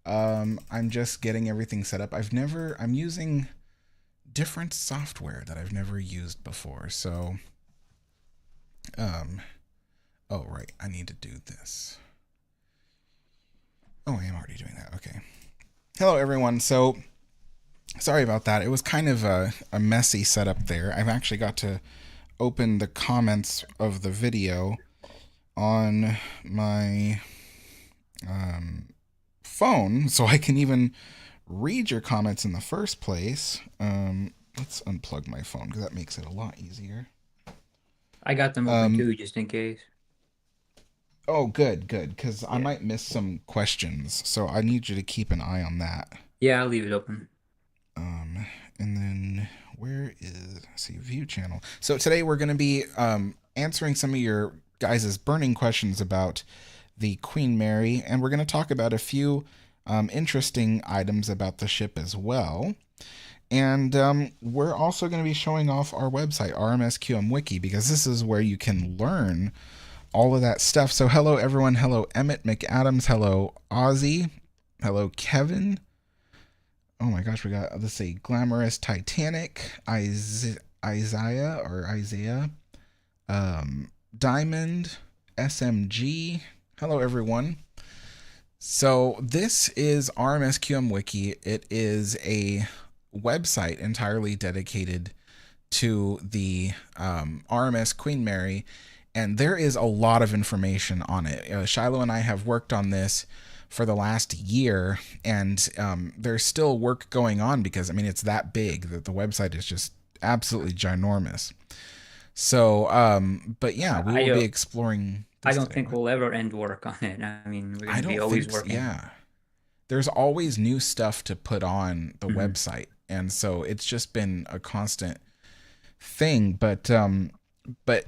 I'm just getting everything set up. I'm using different software that I've never used before. So, um, oh, right. I need to do this. Oh, I am already doing that. Okay. Hello, everyone. So, sorry about that. It was kind of a messy setup there. I've actually got to open the comments of the video on my phone so I can even read your comments in the first place. Let's unplug my phone because that makes it a lot easier. I got them open Um, too, just in case. oh, good, because I Yeah. might miss some questions, so I need you to keep an eye on that. Yeah, I'll leave it open. Um, and then where is, let's see, view channel. So today we're going to be answering some of your guys' burning questions about the Queen Mary, and we're going to talk about a few interesting items about the ship as well. And we're also going to be showing off our website, rmsQMwiki, because this is where you can learn all of that stuff. So hello, everyone. Hello, Emmett McAdams. Hello, Ozzy. Hello, Kevin. Oh my gosh, we got, let's see, Glamorous Titanic, Isaiah, Diamond, SMG. Hello, everyone. So this is RMSQM Wiki. It is a website entirely dedicated to the RMS Queen Mary, and there is a lot of information on it. Shiloh and I have worked on this for the last year, and there's still work going on because, I mean, it's that big that the website is just absolutely ginormous. So, but yeah, we I will be don't, exploring I this don't today. think What? we'll ever end work on it. I mean, we're I gonna be don't always think so. working. Yeah. There's always new stuff to put on the Hmm. website. And so it's just been a constant thing. But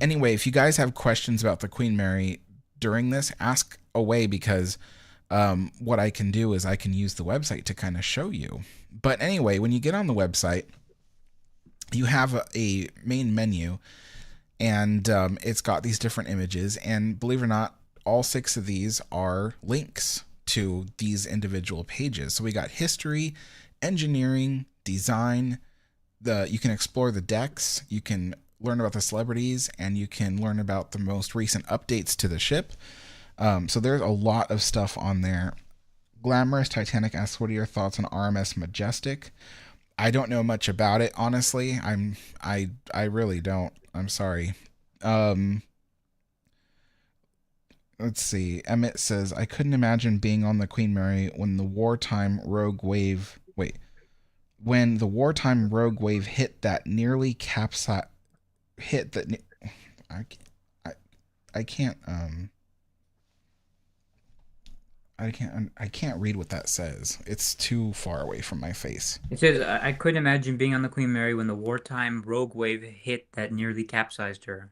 anyway, if you guys have questions about the Queen Mary during this, ask away because what I can do is I can use the website to kind of show you. But anyway, when you get on the website, you have a main menu, and it's got these different images. And believe it or not, all six of these are links to these individual pages. So we got history, engineering, design. You can explore the decks. You can learn about the celebrities, and you can learn about the most recent updates to the ship. So there's a lot of stuff on there. Glamorous Titanic asks, "What are your thoughts on RMS Majestic?" I don't know much about it, honestly. I really don't. I'm sorry. Um, let's see. Emmett says, "I couldn't imagine being on the Queen Mary when the wartime rogue wave. Wait, when the wartime rogue wave hit that nearly capsized. Hit that. I, I, I can't. I can't read what that says. It's too far away from my face. It says, I couldn't imagine being on the Queen Mary when the wartime rogue wave hit that nearly capsized her.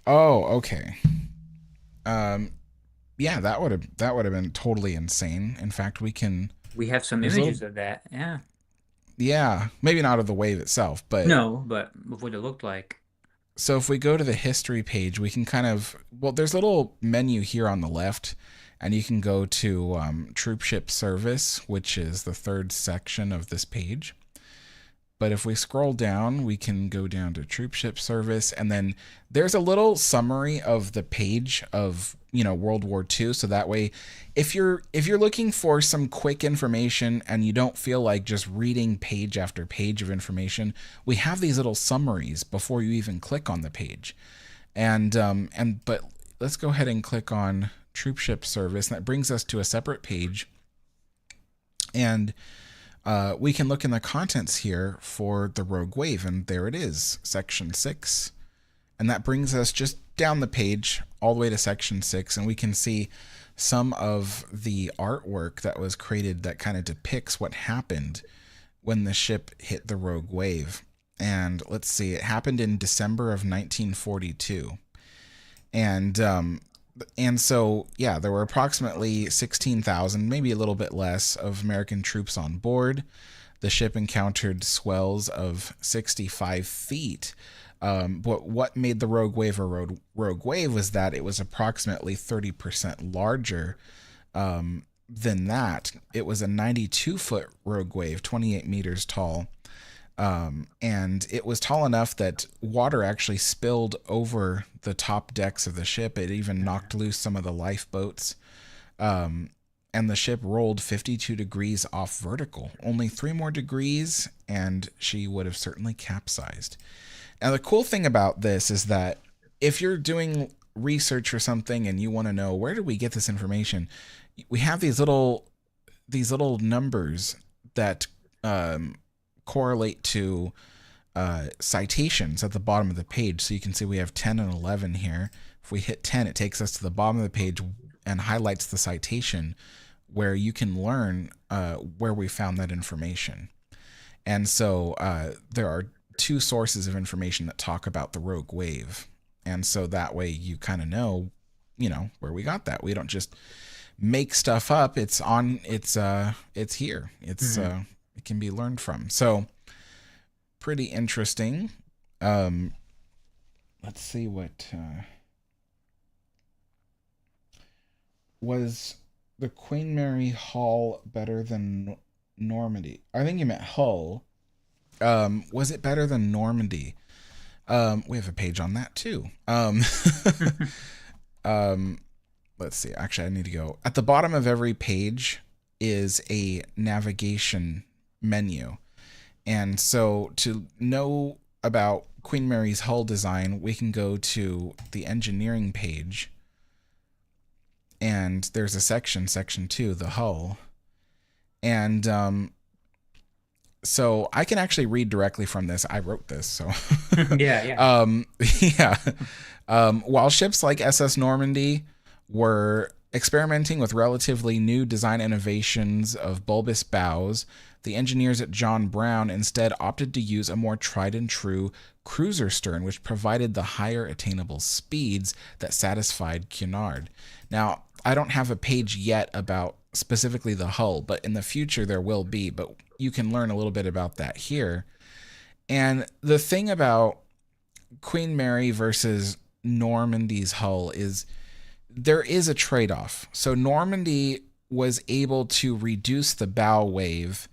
Oh, okay. Um, yeah, that would have been totally insane. In fact, we can. We have some There's a little. images of that. Yeah. Yeah, maybe not of the wave itself, but No, but of what it looked like. so if we go to the history page, we can kind of, well, there's a little menu here on the left, and you can go to troop ship service, which is the third section of this page. But if we scroll down, we can go down to troopship service, and then there's a little summary of the page of World War II. So that way, if you're looking for some quick information and you don't feel like just reading page after page of information, we have these little summaries before you even click on the page. And but let's go ahead and click on troopship service, and that brings us to a separate page, and we can look in the contents here for the Rogue Wave, and there it is, section 6. And that brings us just down the page all the way to section 6, and we can see some of the artwork that was created that kind of depicts what happened when the ship hit the Rogue Wave. And let's see, it happened in December of 1942. And so, yeah, there were approximately 16,000, maybe a little bit less, of American troops on board. The ship encountered swells of 65 feet. But what made the Rogue Wave a Rogue Wave was that it was approximately 30% larger than that. It was a 92-foot rogue wave, 28 meters tall. And it was tall enough that water actually spilled over the top decks of the ship. It even knocked loose some of the lifeboats. And the ship rolled 52 degrees off vertical. Only 3 more degrees, and she would have certainly capsized. Now, the cool thing about this is that if you're doing research or something and you want to know where did we get this information, we have these little numbers that correlate to citations at the bottom of the page. So you can see we have 10 and 11 here. If we hit 10, it takes us to the bottom of the page and highlights the citation where you can learn where we found that information. And so there are 2 sources of information that talk about the rogue wave. And so that way you kind of know, where we got that. We don't just make stuff up. It's here. It's it can be learned from. So pretty interesting. Let's see what was the Queen Mary hull better than Normandy? I think you meant hull. Was it better than Normandy? We have a page on that too. Let's see. Actually, I need to go. At the bottom of every page is a navigation menu. And so to know about Queen Mary's hull design, we can go to the engineering page. And there's a section 2, the hull. And so I can actually read directly from this. I wrote this, so Yeah. While ships like SS Normandy were experimenting with relatively new design innovations of bulbous bows, the engineers at John Brown instead opted to use a more tried and true cruiser stern, which provided the higher attainable speeds that satisfied Cunard. Now, I don't have a page yet about specifically the hull, but in the future there will be, but you can learn a little bit about that here. And the thing about Queen Mary versus Normandy's hull is there is a trade-off. So Normandy was able to reduce the bow wave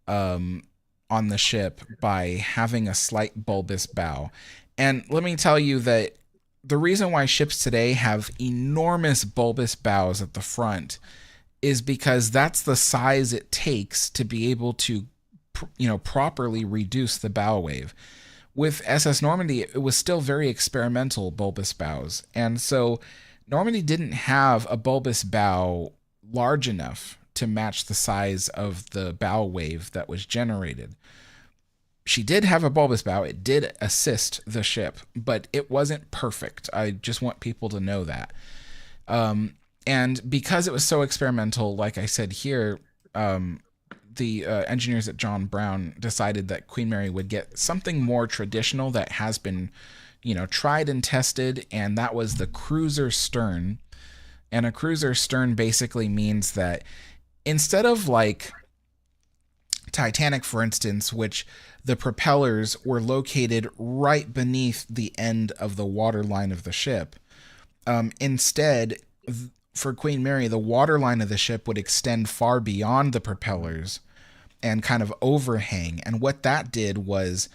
on the ship by having a slight bulbous bow. And let me tell you that the reason why ships today have enormous bulbous bows at the front is because that's the size it takes to be able to, properly reduce the bow wave. With SS Normandy, it was still very experimental bulbous bows. And so Normandy didn't have a bulbous bow large enough to match the size of the bow wave that was generated. She did have a bulbous bow. It did assist the ship, but it wasn't perfect. I just want people to know that. And because it was so experimental, like I said here, the engineers at John Brown decided that Queen Mary would get something more traditional that has been, tried and tested, and that was the cruiser stern. And a cruiser stern basically means that instead of like Titanic, for instance, which the propellers were located right beneath the end of the waterline of the ship, instead, for Queen Mary, the waterline of the ship would extend far beyond the propellers and kind of overhang. And what that did was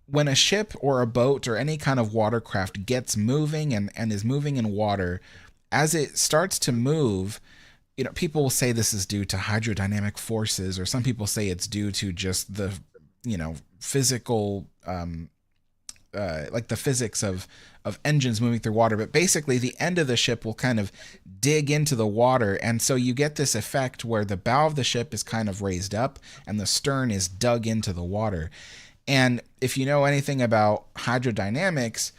when a ship or a boat or any kind of watercraft gets moving and is moving in water, as it starts to move, people will say this is due to hydrodynamic forces, or some people say it's due to just the, physical, like the physics of engines moving through water. But basically the end of the ship will kind of dig into the water. And so you get this effect where the bow of the ship is kind of raised up and the stern is dug into the water. And if you know anything about hydrodynamics,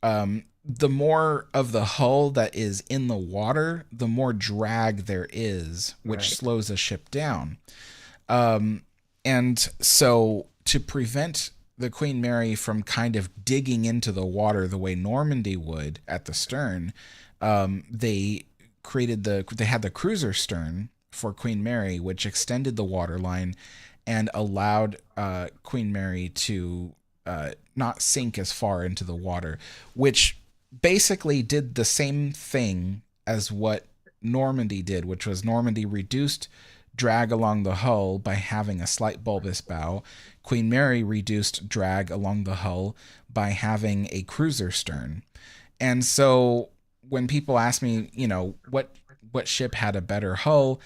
the more of the hull that is in the water, the more drag there is, which slows a ship down. And so to prevent the Queen Mary from kind of digging into the water the way Normandy would at the stern, they had the cruiser stern for Queen Mary, which extended the waterline and allowed Queen Mary to not sink as far into the water, which basically did the same thing as what Normandy did, which was Normandy reduced drag along the hull by having a slight bulbous bow. Queen Mary reduced drag along the hull by having a cruiser stern. And so when people ask me, what ship had a better hull,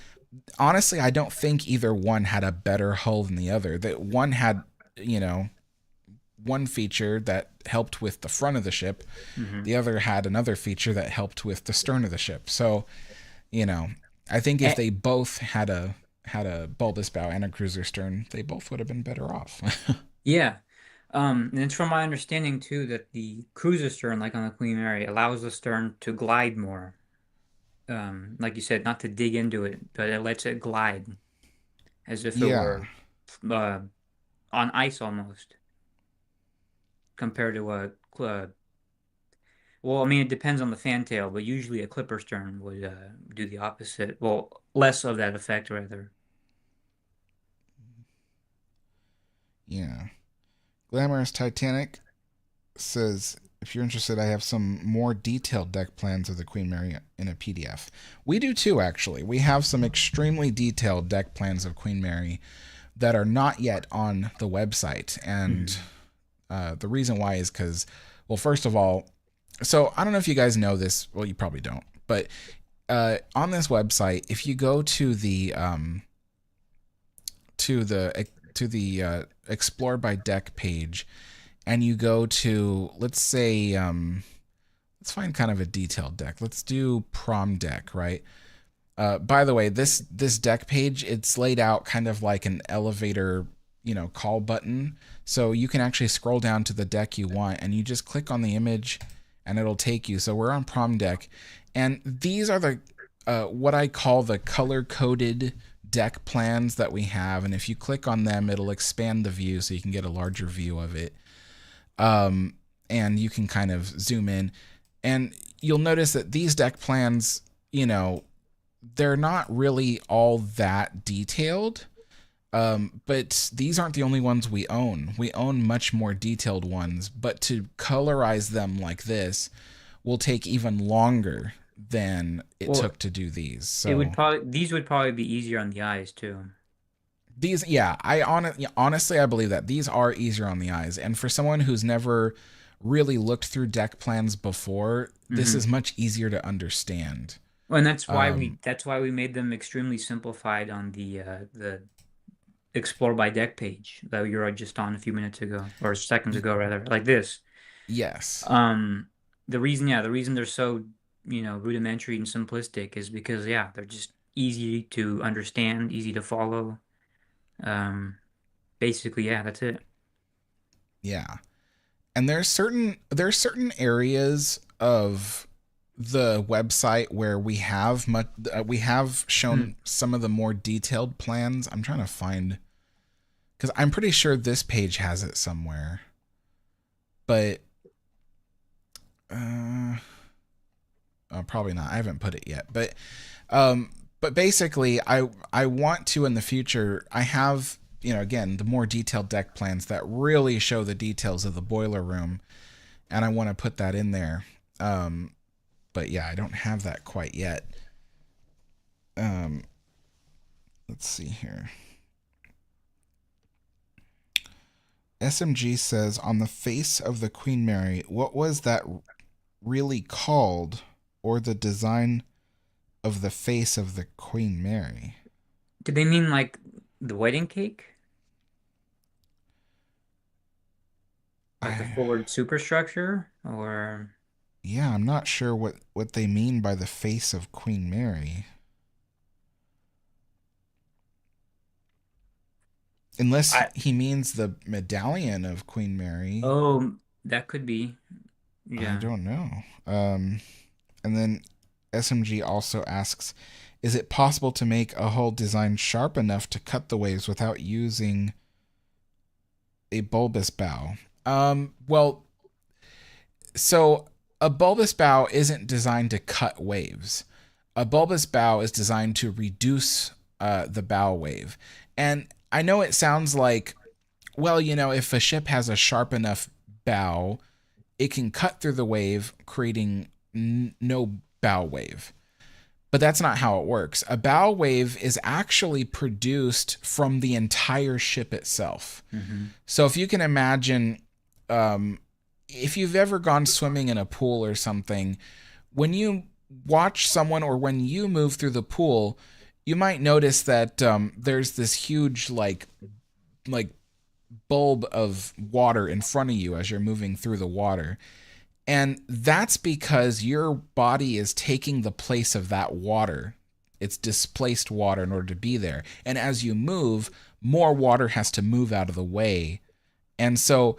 honestly, I don't think either one had a better hull than the other. That one had, one feature that helped with the front of the ship. Mm-hmm. The other had another feature that helped with the stern of the ship. So, I think if they both had a bulbous bow and a cruiser stern, they both would have been better off. Yeah. And it's from my understanding too that the cruiser stern, like on the Queen Mary, allows the stern to glide more. Like you said, not to dig into it, but it lets it glide as if it Yeah. were uh, on ice almost, compared to well, I mean, it depends on the fantail, but usually a clipper stern would do the opposite. Well, less of that effect, rather. Yeah. Glamorous Titanic says, if you're interested, I have some more detailed deck plans of the Queen Mary in a PDF. We do too, actually. We have some extremely detailed deck plans of Queen Mary that are not yet on the website. And the reason why is because, well, first of all, so I don't know if you guys know this. Well, you probably don't. But on this website, if you go to the Explore by Deck page, and you go to, let's say, let's find kind of a detailed deck. Let's do prom deck, right? By the way, this deck page, it's laid out kind of like an elevator, call button. So you can actually scroll down to the deck you want, and you just click on the image, and it'll take you. So we're on prom deck, and these are the what I call the color-coded deck plans that we have. And if you click on them, it'll expand the view so you can get a larger view of it. And you can kind of zoom in, and you'll notice that these deck plans, they're not really all that detailed. But these aren't the only ones we own. We own much more detailed ones, but to colorize them like this will take even longer than it took to do these. So these would probably be easier on the eyes too. These, yeah, honestly, I believe that these are easier on the eyes. And for someone who's never really looked through deck plans before, this is much easier to understand. Well, and that's why we made them extremely simplified on the Explore by Deck page that you were just on a few minutes ago, or seconds ago rather, like this. Yes. The reason they're so, rudimentary and simplistic is because they're just easy to understand, easy to follow. Basically, that's it. Yeah. And there's certain areas of the website where we have shown some of the more detailed plans. I'm trying to find, because I'm pretty sure this page has it somewhere, but probably not. I haven't put it yet, but basically I want to, in the future, I have, again, the more detailed deck plans that really show the details of the boiler room, and I want to put that in there. But yeah, I don't have that quite yet. Let's see here. SMG says, on the face of the Queen Mary, what was that really called, or the design of the face of the Queen Mary? Did they mean like the wedding cake? Like the forward superstructure, or? Yeah, I'm not sure what they mean by the face of Queen Mary. Unless he means the medallion of Queen Mary. Oh, that could be. Yeah. I don't know. And then SMG also asks, is it possible to make a hull design sharp enough to cut the waves without using a bulbous bow? Well, so a bulbous bow isn't designed to cut waves. A bulbous bow is designed to reduce the bow wave. And I know it sounds like, well, if a ship has a sharp enough bow, it can cut through the wave, creating no bow wave. But that's not how it works. A bow wave is actually produced from the entire ship itself. Mm-hmm. So if you can imagine, if you've ever gone swimming in a pool or something, when you watch someone or when you move through the pool, you might notice that there's this huge like bulb of water in front of you as you're moving through the water. And that's because your body is taking the place of that water. It's displaced water in order to be there. And as you move, more water has to move out of the way. And so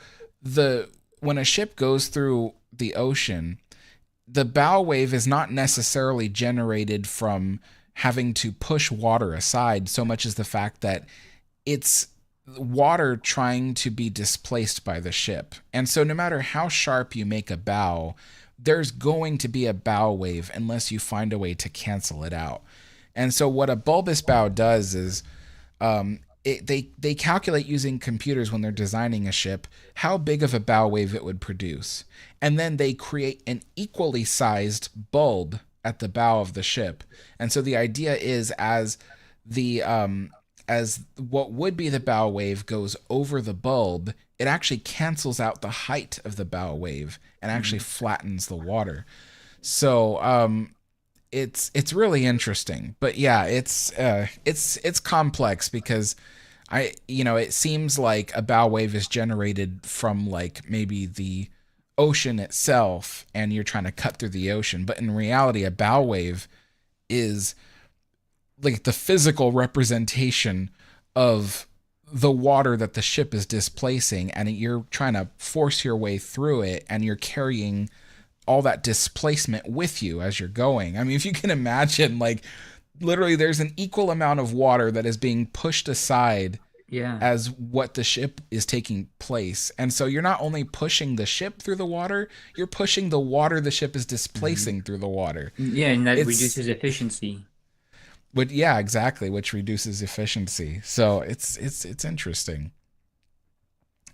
when a ship goes through the ocean, the bow wave is not necessarily generated from having to push water aside so much as the fact that it's water trying to be displaced by the ship. And so no matter how sharp you make a bow, there's going to be a bow wave unless you find a way to cancel it out. And so what a bulbous bow does is they calculate using computers when they're designing a ship how big of a bow wave it would produce. And then they create an equally sized bulb at the bow of the ship. And so the idea is as what would be the bow wave goes over the bulb, it actually cancels out the height of the bow wave and actually flattens the water. So it's really interesting. But yeah, it's complex because it seems like a bow wave is generated from like maybe the ocean itself and you're trying to cut through the ocean, but in reality a bow wave is like the physical representation of the water that the ship is displacing, and you're trying to force your way through it, and you're carrying all that displacement with you as you're going. I mean, if you can imagine, like literally there's an equal amount of water that is being pushed aside as what the ship is taking place. And so you're not only pushing the ship through the water, you're pushing the water the ship is displacing through the water. Yeah, and that reduces efficiency. But yeah, exactly, which reduces efficiency. So it's interesting.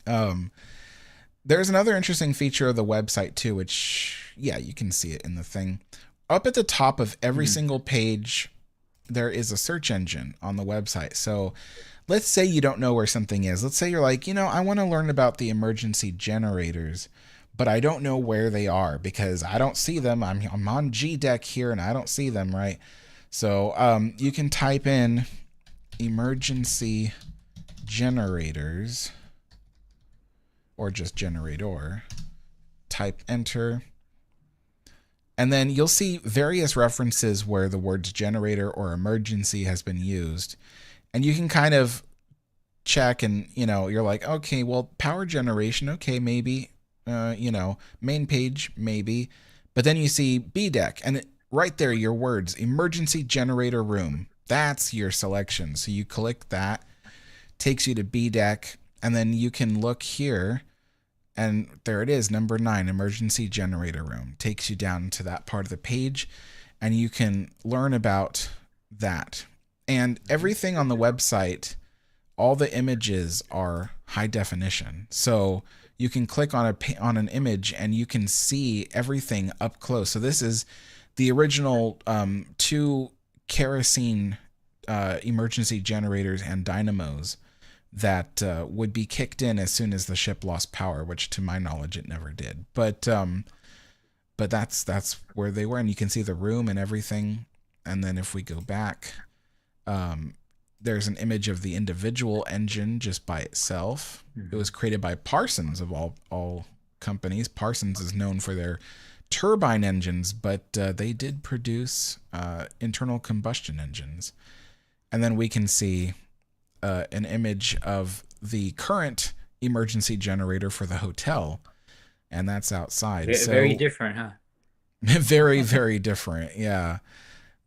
There's another interesting feature of the website too, which you can see it in the thing. Up at the top of every single page, there is a search engine on the website. So let's say you don't know where something is. Let's say you're like, I want to learn about the emergency generators, but I don't know where they are because I don't see them. I'm on G deck here and I don't see them, right? So you can type in emergency generators or just generator, type enter, and then you'll see various references where the words generator or emergency has been used. And you can kind of check and, you're like, okay, well, power generation, okay, maybe, main page, maybe. But then you see B deck and right there, your words, emergency generator room. That's your selection. So you click that, takes you to B deck, and then you can look here, and there it is, number 9, emergency generator room. Takes you down to that part of the page, and you can learn about that. And everything on the website, all the images are high definition. So you can click on an image, and you can see everything up close. So this is the original 2 kerosene emergency generators and dynamos that would be kicked in as soon as the ship lost power, which to my knowledge it never did. But that's where they were, and you can see the room and everything. And then if we go back, there's an image of the individual engine just by itself. It was created by Parsons of all companies. Parsons is known for their turbine engines, but they did produce internal combustion engines. And then we can see an image of the current emergency generator for the hotel, and that's outside. Very different, huh? Very, very different, yeah.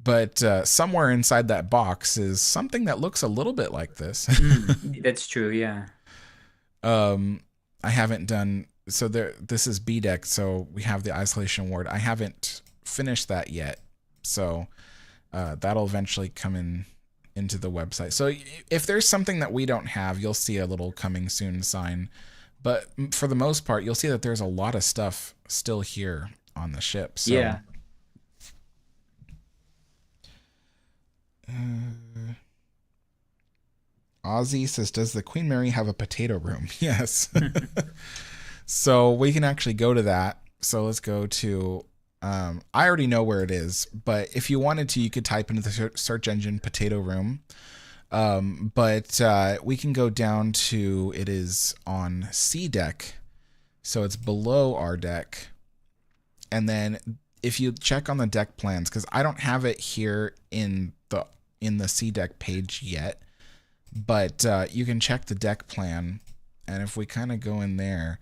But somewhere inside that box is something that looks a little bit like this. That's true, yeah. I haven't done... So this is B deck, so we have the isolation ward. I haven't finished that yet, so that'll eventually come into the website. So if there's something that we don't have, you'll see a little coming soon sign. But for the most part, you'll see that there's a lot of stuff still here on the ship. So. Yeah. Uh, Ozzy says, does the Queen Mary have a potato room? Yes. So we can actually go to that. So let's go to, I already know where it is, but if you wanted to, you could type into the search engine potato room. But we can go down to, it is on C deck. So it's below our deck. And then if you check on the deck plans, because I don't have it here in the C deck page yet, but you can check the deck plan. And if we kind of go in there,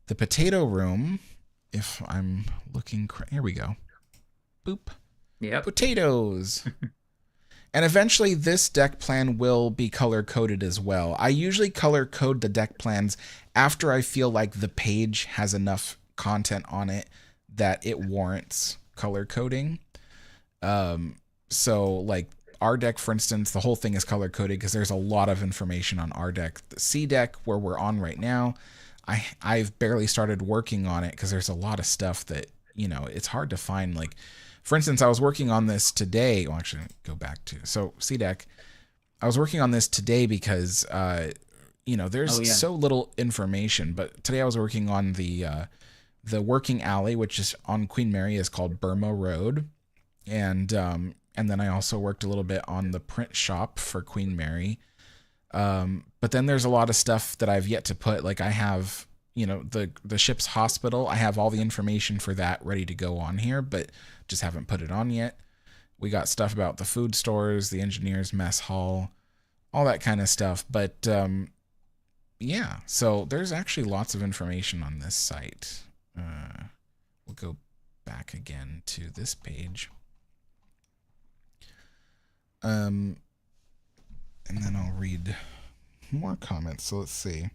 the potato room, if I'm looking, here we go. Boop. Yep. Potatoes. And eventually this deck plan will be color coded as well. I usually color code the deck plans after I feel like the page has enough content on it that it warrants color coding. So like our deck, for instance, the whole thing is color coded because there's a lot of information on our deck. The C deck, where we're on right now, I've barely started working on it because there's a lot of stuff that, you know, it's hard to find. Like, for instance, I was working on this today. Well, actually, go back to, so C deck. I was working on this today because, you know, there's so little information. But today I was working on the working alley, which is on Queen Mary, is called Burma Road, and then I also worked a little bit on the print shop for Queen Mary. But then there's a lot of stuff that I've yet to put. Like I have, you know, the ship's hospital. I have all the information for that ready to go on here, but just haven't put it on yet. We got stuff about the food stores, the engineers mess hall, all that kind of stuff. But yeah, so there's actually lots of information on this site. We'll go back again to this page. And then I'll read more comments. So let's see.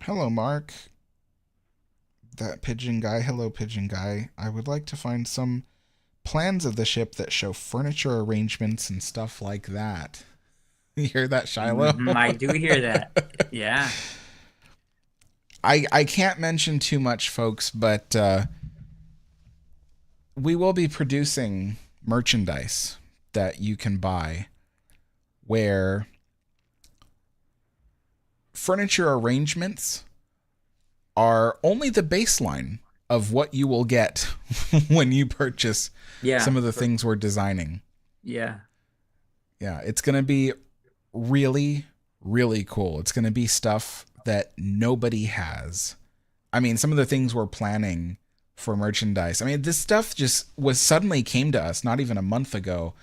Hello, Mark. That pigeon guy. Hello, pigeon guy. I would like to find some plans of the ship that show furniture arrangements and stuff like that. You hear that, Shiloh? I do hear that. Yeah. I can't mention too much, folks, but we will be producing merchandise that you can buy where furniture arrangements are only the baseline of what you will get when you purchase some of the things we're designing. Yeah. Yeah, it's going to be really, really cool. It's going to be stuff that nobody has. I mean, some of the things we're planning for merchandise. I mean, this stuff just suddenly came to us not even a month ago.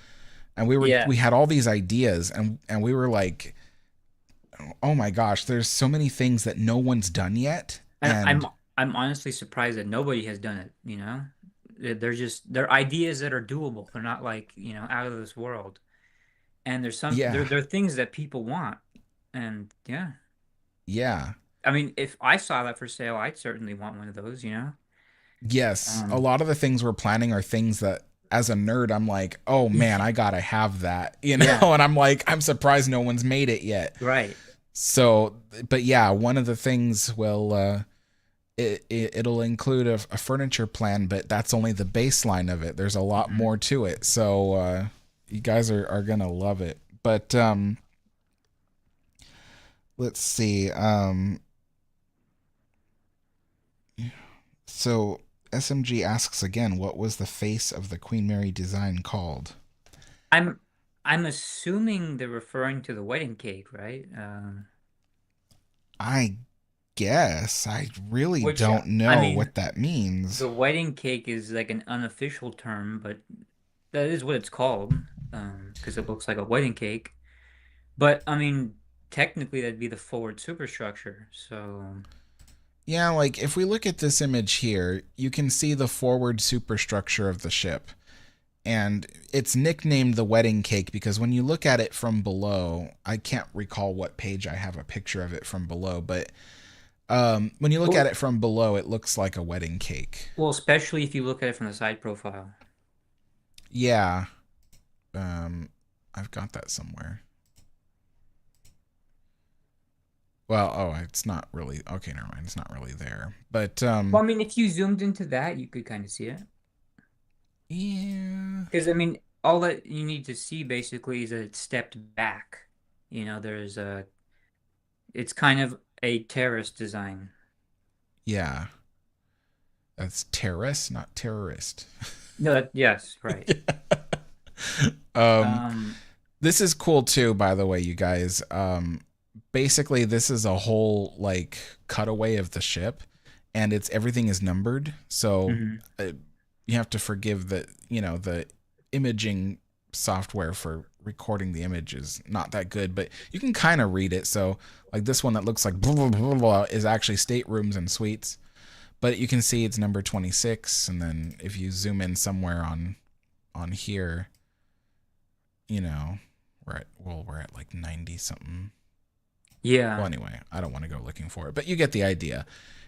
And we had all these ideas and we were like, oh my gosh, there's so many things that no one's done yet. And I'm honestly surprised that nobody has done it, you know? They're ideas that are doable. They're not like, you know, out of this world. And there's there are things that people want. And yeah. Yeah. I mean, if I saw that for sale, I'd certainly want one of those, you know? Yes. A lot of the things we're planning are things that as a nerd, I'm like, oh man, I gotta have that, you know? Yeah. And I'm like, I'm surprised no one's made it yet. Right. So, but yeah, one of the things will, it'll include a furniture plan, but that's only the baseline of it. There's a lot more to it. So, you guys are gonna love it. But, let's see. So SMG asks again, what was the face of the Queen Mary design called? I'm assuming they're referring to the wedding cake, right? I guess. I really don't know what that means. The wedding cake is like an unofficial term, but that is what it's called, because it looks like a wedding cake. But I mean, technically that'd be the forward superstructure. So yeah, like if we look at this image here, you can see the forward superstructure of the ship. And it's nicknamed the wedding cake because when you look at it from below, I can't recall what page I have a picture of it from below, but when you look at it from below, it looks like a wedding cake. Well, especially if you look at it from the side profile. Yeah. I've got that somewhere. Well, it's not really. Okay, never mind. It's not really there. But well, I mean, if you zoomed into that, you could kind of see it. Yeah. Because I mean, all that you need to see basically is that it stepped back. It's kind of a terrace design. Yeah. That's terrace, not terrorist. No, yes, right. um, Um, this is cool too, by the way, you guys. Basically, this is a whole like cutaway of the ship, and it's everything is numbered. So mhm. uh, you have to forgive that. The imaging software for recording the image is not that good, but you can kind of read it. So like this one that looks like blah, blah, blah, blah, is actually staterooms and suites. But you can see it's number 26, and then if you zoom in somewhere on here, we're at like 90 something. Well, Yeah. anyway, I don't want to go looking for it, but you get the idea.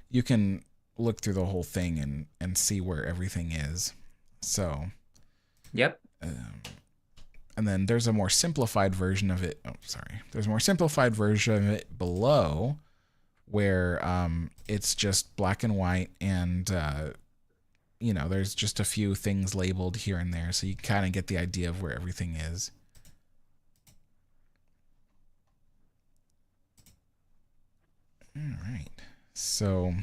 You can look through the whole thing and see where everything is. So, Yep. and then there's a more simplified version of it. Oh, sorry. There's a more simplified version of it below where it's just black and white, and there's just a few things labeled here and there, so you kind of get the idea of where everything is. All right, so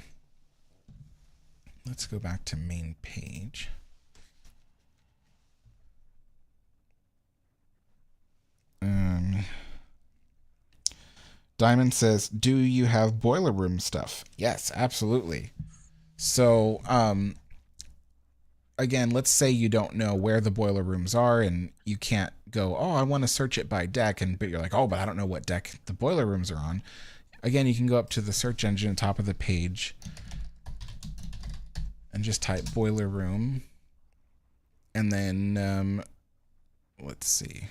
let's go back to main page. Diamond says, do you have boiler room stuff? Yes, absolutely. So, again, let's say you don't know where the boiler rooms are, and you can't go, oh, I want to search it by deck, but you're like, oh, but I don't know what deck the boiler rooms are on. Again, you can go up to the search engine at the top of the page and just type boiler room, and then let's see.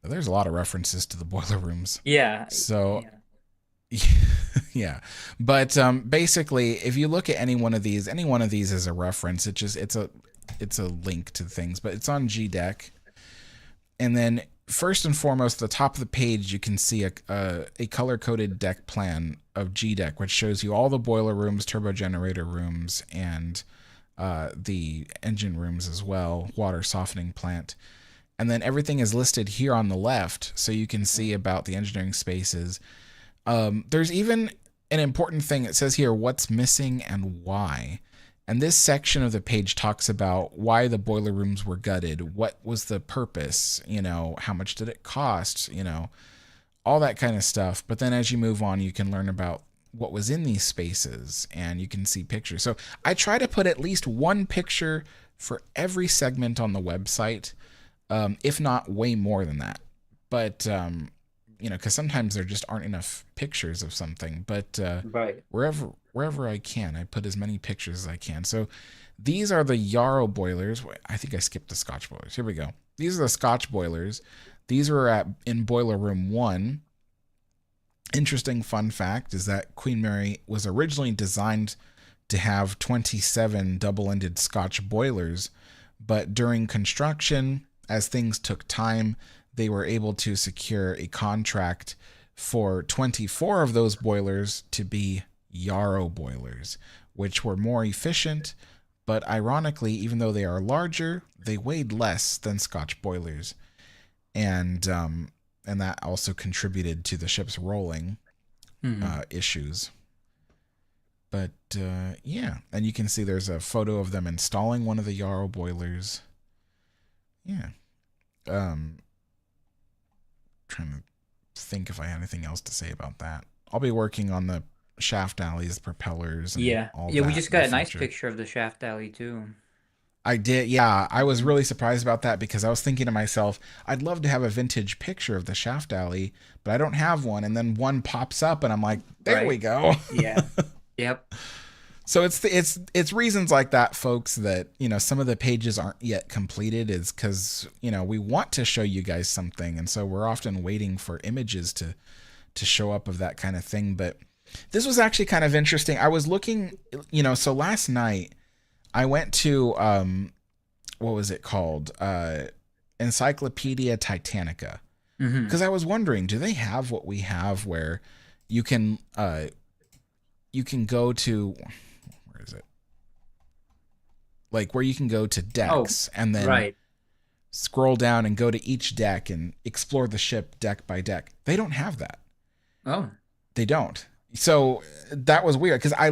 There's a lot of references to the boiler rooms. Yeah. So, Yeah. yeah. But basically, if you look at any one of these is a reference. It's a link to things, but it's on GDeck. And then first and foremost, at the top of the page, you can see a color-coded deck plan of GDeck, which shows you all the boiler rooms, turbo generator rooms, and the engine rooms as well, water softening plant. And then everything is listed here on the left, so you can see about the engineering spaces. There's even an important thing. It says here what's missing and why. And this section of the page talks about why the boiler rooms were gutted. What was the purpose? How much did it cost? All that kind of stuff. But then as you move on, you can learn about what was in these spaces, and you can see pictures. So I try to put at least one picture for every segment on the website, if not way more than that. But because sometimes there just aren't enough pictures of something. But Right. wherever I can, I put as many pictures as I can. So these are the Yarrow boilers. I think I skipped the Scotch boilers. Here we go. These are the Scotch boilers. These were in boiler room 1. Interesting fun fact is that Queen Mary was originally designed to have 27 double-ended Scotch boilers, but during construction, as things took time, they were able to secure a contract for 24 of those boilers to be Yarrow boilers, which were more efficient, but ironically, even though they are larger, they weighed less than Scotch boilers. And that also contributed to the ship's rolling issues. But yeah, and you can see there's a photo of them installing one of the Yarrow boilers. Yeah. Trying to think if I had anything else to say about that. I'll be working on the shaft alleys, propellers, and Yeah. all Yeah, that we just in got the a nice future. picture of the shaft alley too. I did, yeah. I was Mhm. really surprised about that because I was thinking to myself, I'd love to have a vintage picture of the shaft alley, but I don't have one. And then one pops up, and I'm like, there we Right. go. Yeah. Yep. So it's reasons like that, folks, that some of the pages aren't yet completed is because we want to show you guys something, and so we're often waiting for images to show up of that kind of thing. But this was actually kind of interesting. I was looking, so last night I went to what was it called? Encyclopedia Titanica. Hmm. Because I was wondering, do they have what we have where you can go to, where is it? like where you can go to Oh, decks and then right. scroll down and go to each deck and explore the ship deck by deck. They don't have that. Oh, They don't. So that was weird because I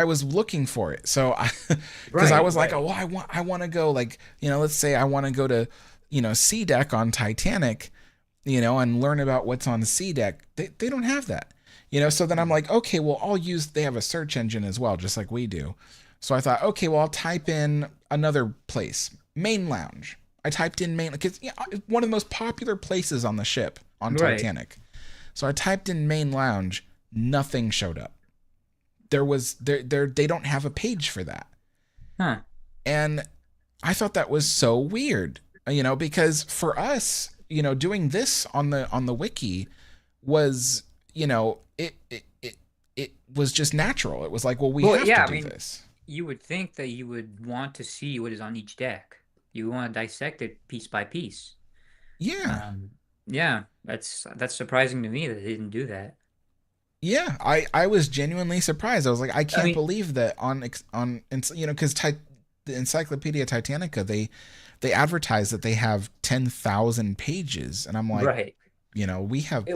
was looking for it. So because I right, was like, right. oh, well, I want to go like, let's say I want to go to, C deck on Titanic, and learn about what's on C deck. They don't have that, So then I'm like, okay, well, they have a search engine as well, just like we do. So I thought, okay, well, I'll type in another place, main lounge. I typed in main because one of the most popular places on the ship on Right. Titanic. So I typed in main lounge, nothing showed up. They don't have a page for that. Huh. And I thought that was so weird, because for us, doing this on the wiki was, it was just natural. It was like, well, we Well, have to yeah, I do mean, this. you would think that you would want to see what is on each deck. You want to dissect it piece by piece. Yeah. Um, yeah, that's surprising to me that they didn't do that. Yeah, I was genuinely surprised. I was like, I I can't mean, believe that because the Encyclopedia Titanica they advertise that they have 10,000 pages, and I'm like, right. we have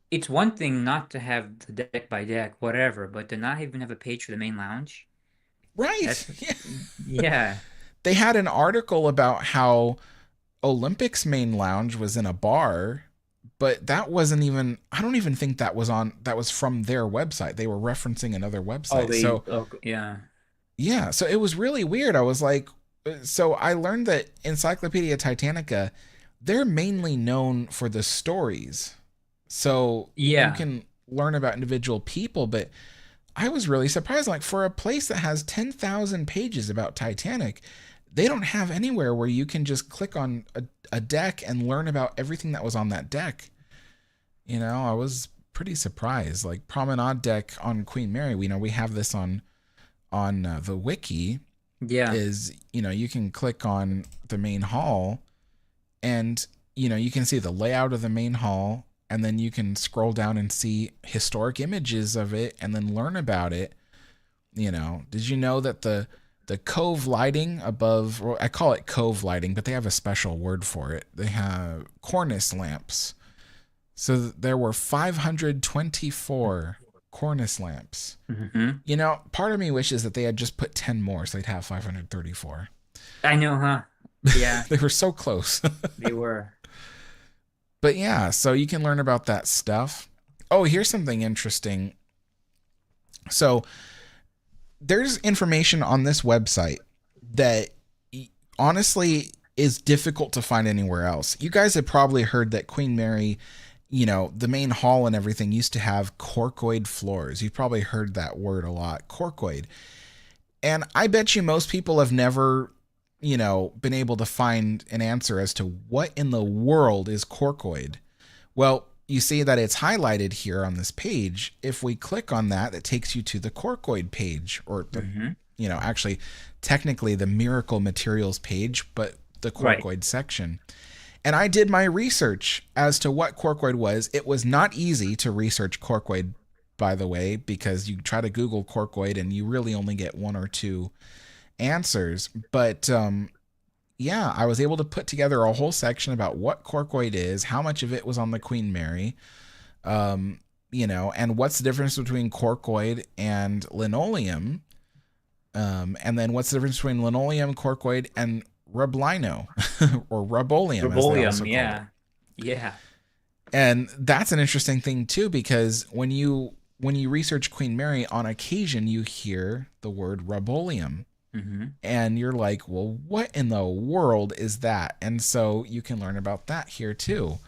It's one thing not to have the deck by deck, whatever, but to not even have a page for the main lounge. right. That's Yeah, yeah. they had an article about how Olympic's main lounge was in a bar, but that wasn't even. I don't even think that was on. That was from their website. They were referencing another Oh, website. they So oh yeah. yeah, so it was really weird. I was like, so I learned that Encyclopedia Titanica, they're mainly known for the stories. So you Yeah. can learn about individual people, but I was really surprised. Like for a place that has 10,000 pages about Titanic, they don't have anywhere where you can just click on a deck and learn about everything that was on that deck. I was pretty surprised. Like Promenade deck on Queen Mary, we have this on the wiki Yeah. is you can click on the main hall and you can see the layout of the main hall and then you can scroll down and see historic images of it and then learn about it. Did you know that the cove lighting above, well, I call it cove lighting, but they have a special word for it. They have cornice lamps. So there were 524 cornice lamps. Hmm. Part of me wishes that they had just put 10 more so they'd have 534. I know, huh? Yeah, They were so close. they were. But yeah, so you can learn about that stuff. Oh, here's something interesting. So there's information on this website that honestly is difficult to find anywhere else. You guys have probably heard that Queen Mary, the main hall and everything used to have corkoid floors. You've probably heard that word a lot, corkoid. And I bet you most people have never, been able to find an answer as to what in the world is corkoid. Well, you see that it's highlighted here on this page. If we click on that, that takes you to the corkoid page, or the, Hmm. actually, technically the miracle materials page, but the Right. corkoid section. And I did my research as to what corkoid was. It was not easy to research corkoid, by the way, because you try to Google corkoid and you really only get one or two answers. But yeah, I was able to put together a whole section about what corkoid is, how much of it was on the Queen Mary, and what's the difference between corkoid and linoleum, and then what's the difference between linoleum, corkoid, and rublino or ruboleum, as they also Ribolium, call it. yeah. Yeah. And that's an interesting thing too, because when you research Queen Mary, on occasion you hear the word ruboleum. Hmm. And you're like, well, what in the world is that? And so you can learn about that here too.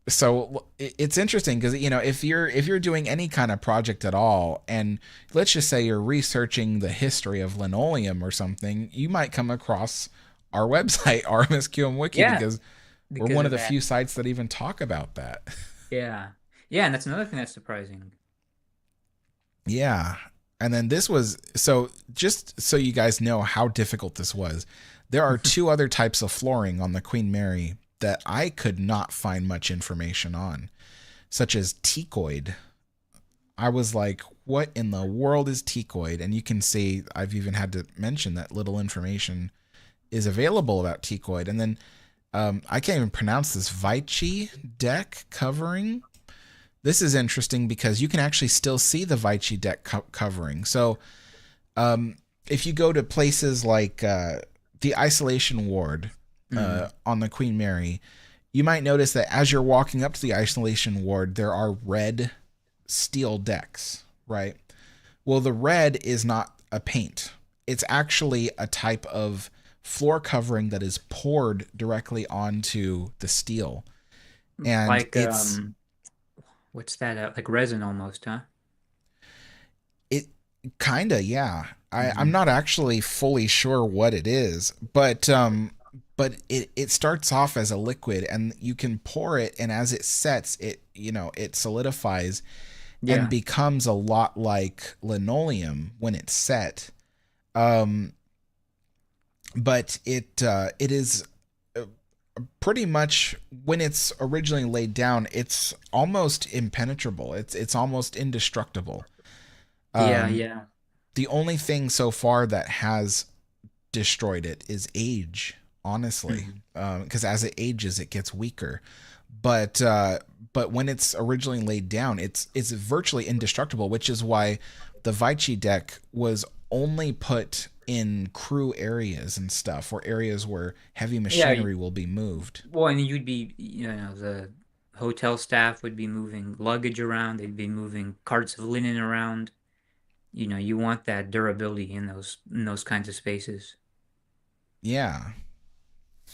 So it's interesting because if you're doing any kind of project at all, and let's just say you're researching the history of linoleum or something, you might come across our website rmsQMwiki Yeah, because we're because one of of the that. few sites that even talk about that. Yeah. Yeah, and that's another thing that's surprising. Yeah. And then this was, so just so you guys know how difficult this was, there are two other types of flooring on the Queen Mary that I could not find much information on, such as teakoid. I was like, what in the world is teakoid? And you can see I've even had to mention that little information is available about teakoid. And then I can't even pronounce this, Vichy deck covering. This is interesting because you can actually still see the Vichy deck covering. So if you go to places like the isolation ward on the Queen Mary, you might notice that as you're walking up to the isolation ward, there are red steel decks, right? Well, the red is not a paint. It's actually a type of floor covering that is poured directly onto the steel. And Like it's what's that? Like resin almost, huh? it kinda, yeah. I'm Hmm. not actually fully sure what it is, but it starts off as a liquid and you can pour it, and as it sets, it solidifies and Yeah. becomes a lot like linoleum when it's set. Um, but it is pretty much, when it's originally laid down, it's almost impenetrable. It's almost indestructible. Yeah, Um, yeah. the only thing so far that has destroyed it is age, honestly, Hmm. because as it ages, it gets weaker. But when it's originally laid down, it's virtually indestructible, which is why the Vichy deck was only put in crew areas and stuff, or areas where heavy Yeah. machinery will be moved. Well, and you'd be, the hotel staff would be moving luggage around. They'd be moving carts of linen around. You want that durability in those kinds of spaces. Yeah.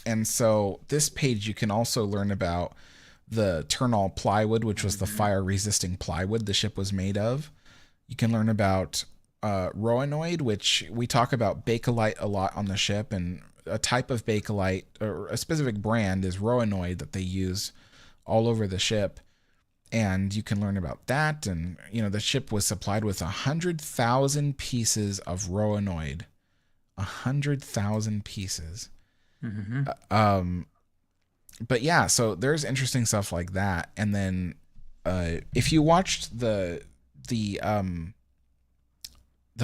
And so this page, you can also learn about the Ternal plywood, which was the Hmm. fire resisting plywood the ship was made of. You can learn about Roanoid, which we talk about Bakelite a lot on the ship, and a type of Bakelite, or a specific brand, is Roanoid that they use all over the ship. And you can learn about that. And, the ship was supplied with 100,000 pieces of Roanoid. 100,000 pieces. Hmm. Um, but yeah, so there's interesting stuff like that. And then if you watched the the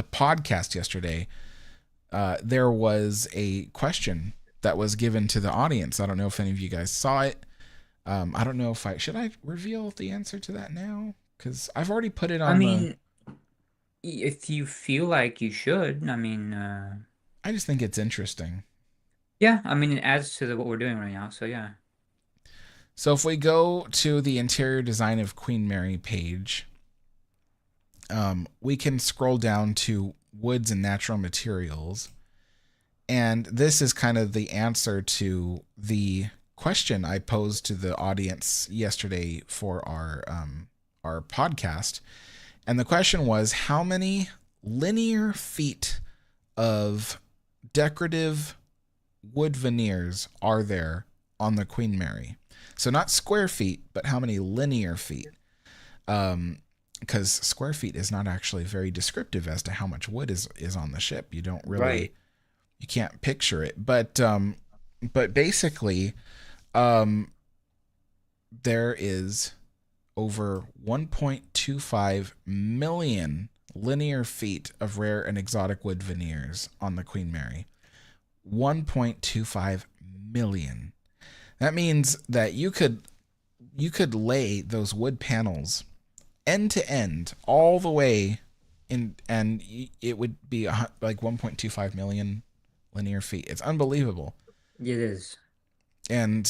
podcast yesterday, there was a question that was given to the audience. I don't know if any of you guys saw it. I don't know if should I reveal the answer to that now, because I've already put it I on the. mean, if you feel like you should, I mean, I just think it's interesting. yeah, I mean, it adds to what we're doing right now. So yeah. So if we go to the interior design of Queen Mary page, we can scroll down to woods and natural materials. And this is kind of the answer to the question I posed to the audience yesterday for our podcast. And the question was, how many linear feet of decorative wood veneers are there on the Queen Mary? So not square feet, but how many linear feet? Because square feet is not actually very descriptive as to how much wood is on the ship. You don't really, Right. you can't picture it. But basically, um, there is over 1.25 million linear feet of rare and exotic wood veneers on the Queen Mary. 1.25 million. That means that you could lay those wood panels end to end all the way in, and it would be like 1.25 million linear feet. It's unbelievable. It is. And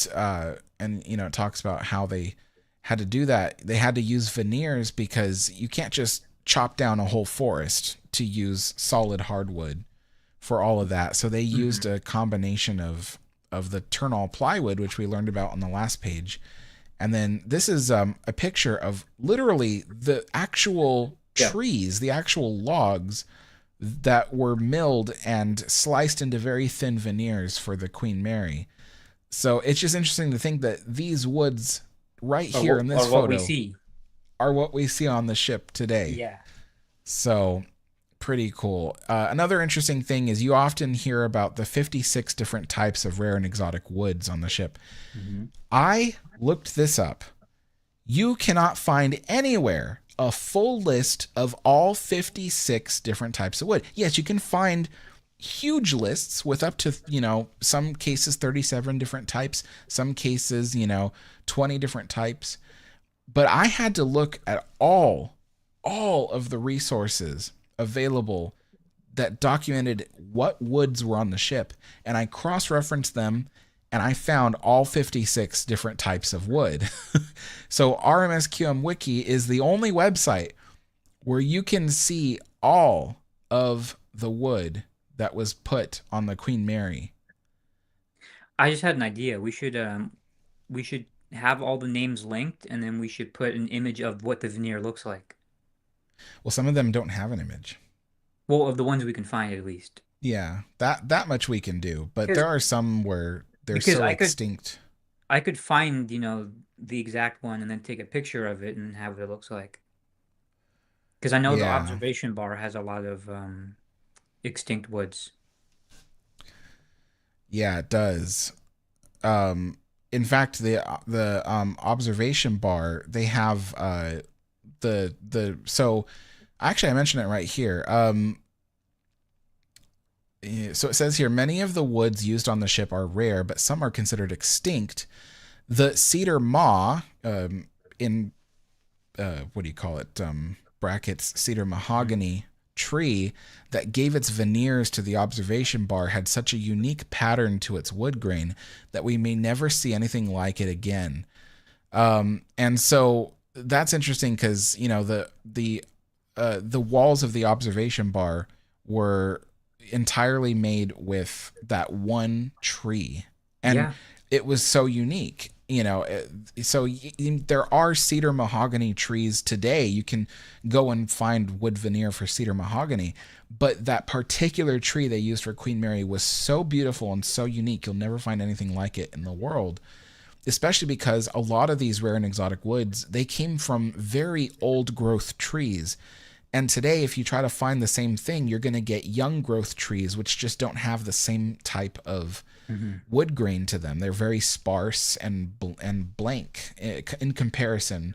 it talks about how they had to do that. They had to use veneers because you can't just chop down a whole forest to use solid hardwood for all of that. So they used Hmm. a combination of the Ternal plywood, which we learned about on the last page. And then this is a picture of literally the actual Yeah. trees, the actual logs that were milled and sliced into very thin veneers for the Queen Mary. So it's just interesting to think that these woods right Or here what in this or what we photo see. are what we see on the ship today. Yeah. So pretty cool. Another interesting thing is you often hear about the 56 different types of rare and exotic woods on the ship. Hmm. I looked this up. You cannot find anywhere a full list of all 56 different types of wood. Yes, you can find huge lists with up to, some cases 37 different types, some cases, 20 different types. But I had to look at all of the resources available that documented what woods were on the ship, and I cross-referenced them, and I found all 56 different types of wood. So rmsQMwiki is the only website where you can see all of the wood that was put on the Queen Mary. I just had an idea. We should have all the names linked, and then we should put an image of what the veneer looks like. Well, some of them don't have an image. Well, of the ones we can find at least. Yeah, that much we can do, but there are some where they're so extinct. I could find, the exact one and then take a picture of it and have what it looks like. Because I know the observation bar has a lot of extinct woods. Yeah, it does. In fact, the observation bar, they have so actually I mentioned it right here. So it says here, many of the woods used on the ship are rare, but some are considered extinct. The cedar maw, in what do you call it? Brackets, cedar mahogany tree that gave its veneers to the observation bar had such a unique pattern to its wood grain that we may never see anything like it again. And so that's interesting because, the walls of the observation bar were entirely made with that one tree, and it was so unique. So there are cedar mahogany trees today. You can go and find wood veneer for cedar mahogany, but that particular tree they used for Queen Mary was so beautiful and so unique. You'll never find anything like it in the world, especially because a lot of these rare and exotic woods, they came from very old growth trees. And today, if you try to find the same thing, you're going to get young growth trees, which just don't have the same type of wood grain to them. They're very sparse and blank in comparison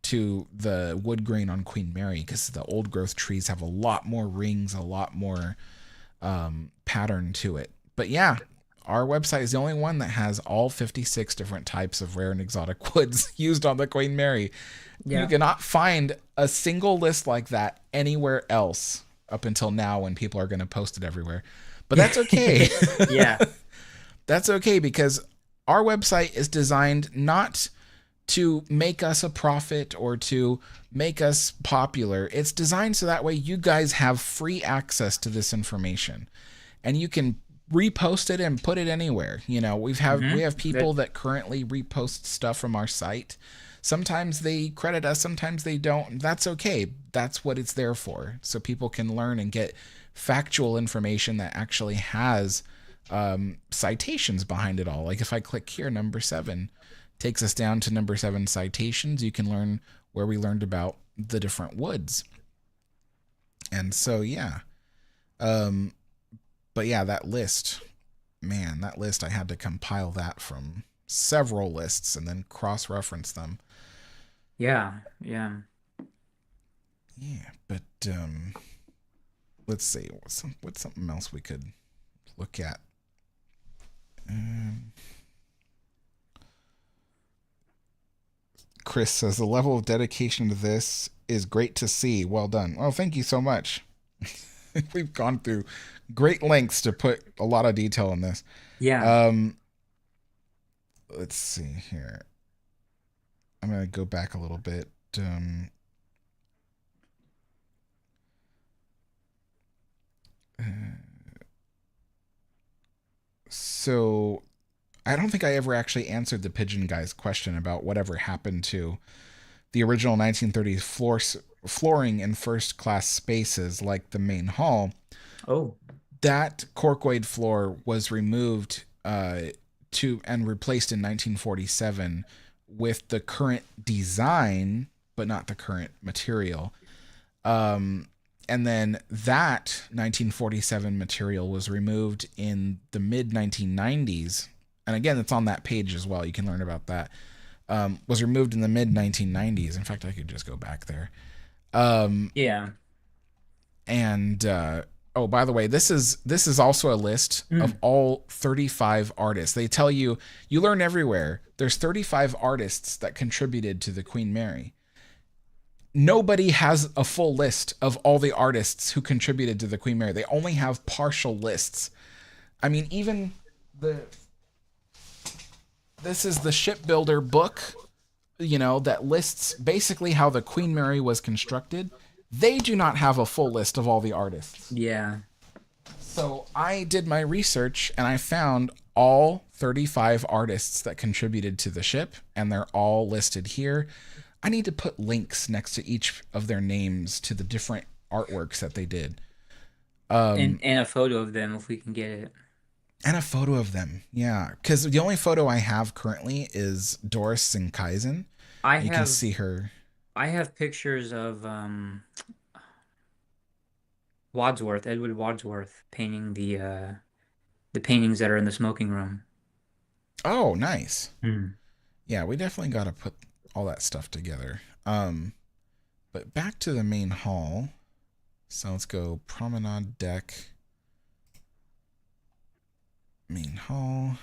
to the wood grain on Queen Mary, because the old growth trees have a lot more rings, a lot more pattern to it. But yeah, our website is the only one that has all 56 different types of rare and exotic woods used on the Queen Mary. Yeah. You cannot find a single list like that anywhere else up until now, when people are going to post it everywhere. But that's okay. Yeah. That's okay, because our website is designed not to make us a profit or to make us popular. It's designed so that way you guys have free access to this information, and you can repost it and put it anywhere. We have people that currently repost stuff from our site. Sometimes they credit us, sometimes they don't. That's okay. That's what it's there for. So people can learn and get factual information that actually has citations behind it all. Like if I click here, number 7 takes us down to number 7 citations. You can learn where we learned about the different woods. And so, yeah. But yeah, that list, I had to compile that from several lists and then cross-reference them. Yeah. Yeah, but let's see. What's something else we could look at? Chris says the level of dedication to this is great to see. Well done. Oh, thank you so much. We've gone through great lengths to put a lot of detail in this. Yeah. Let's see here. I'm going to go back a little bit. So I don't think I ever actually answered the Pigeon Guy's question about whatever happened to the original 1930s flooring in first class spaces like the main hall. Oh. That corkwood floor was removed and replaced in 1947 with the current design, but not the current material. And then that 1947 material was removed in the mid 1990s. And again, it's on that page as well. You can learn about that. Was removed in the mid 1990s. In fact, I could just go back there. Yeah. And oh, by the way, this is also a list of Mm. all 35 artists. They tell you, you learn everywhere. There's 35 artists that contributed to the Queen Mary. Nobody has a full list of all the artists who contributed to the Queen Mary. They only have partial lists. I mean, even the this is the shipbuilder book, that lists basically how the Queen Mary was constructed. They do not have a full list of all the artists. Yeah. So I did my research and I found all 35 artists that contributed to the ship, and they're all listed here. I need to put links next to each of their names to the different artworks that they did. And a photo of them if we can get it. And a photo of them. Yeah. Because the only photo I have currently is Doris Sinkeisen. I You can have see her. I have pictures of Wadsworth, Edward Wadsworth, painting the paintings that are in the smoking room. Oh, nice. Hmm. Yeah, we definitely got to put all that stuff together. But back to the main hall. So let's go promenade deck, main hall.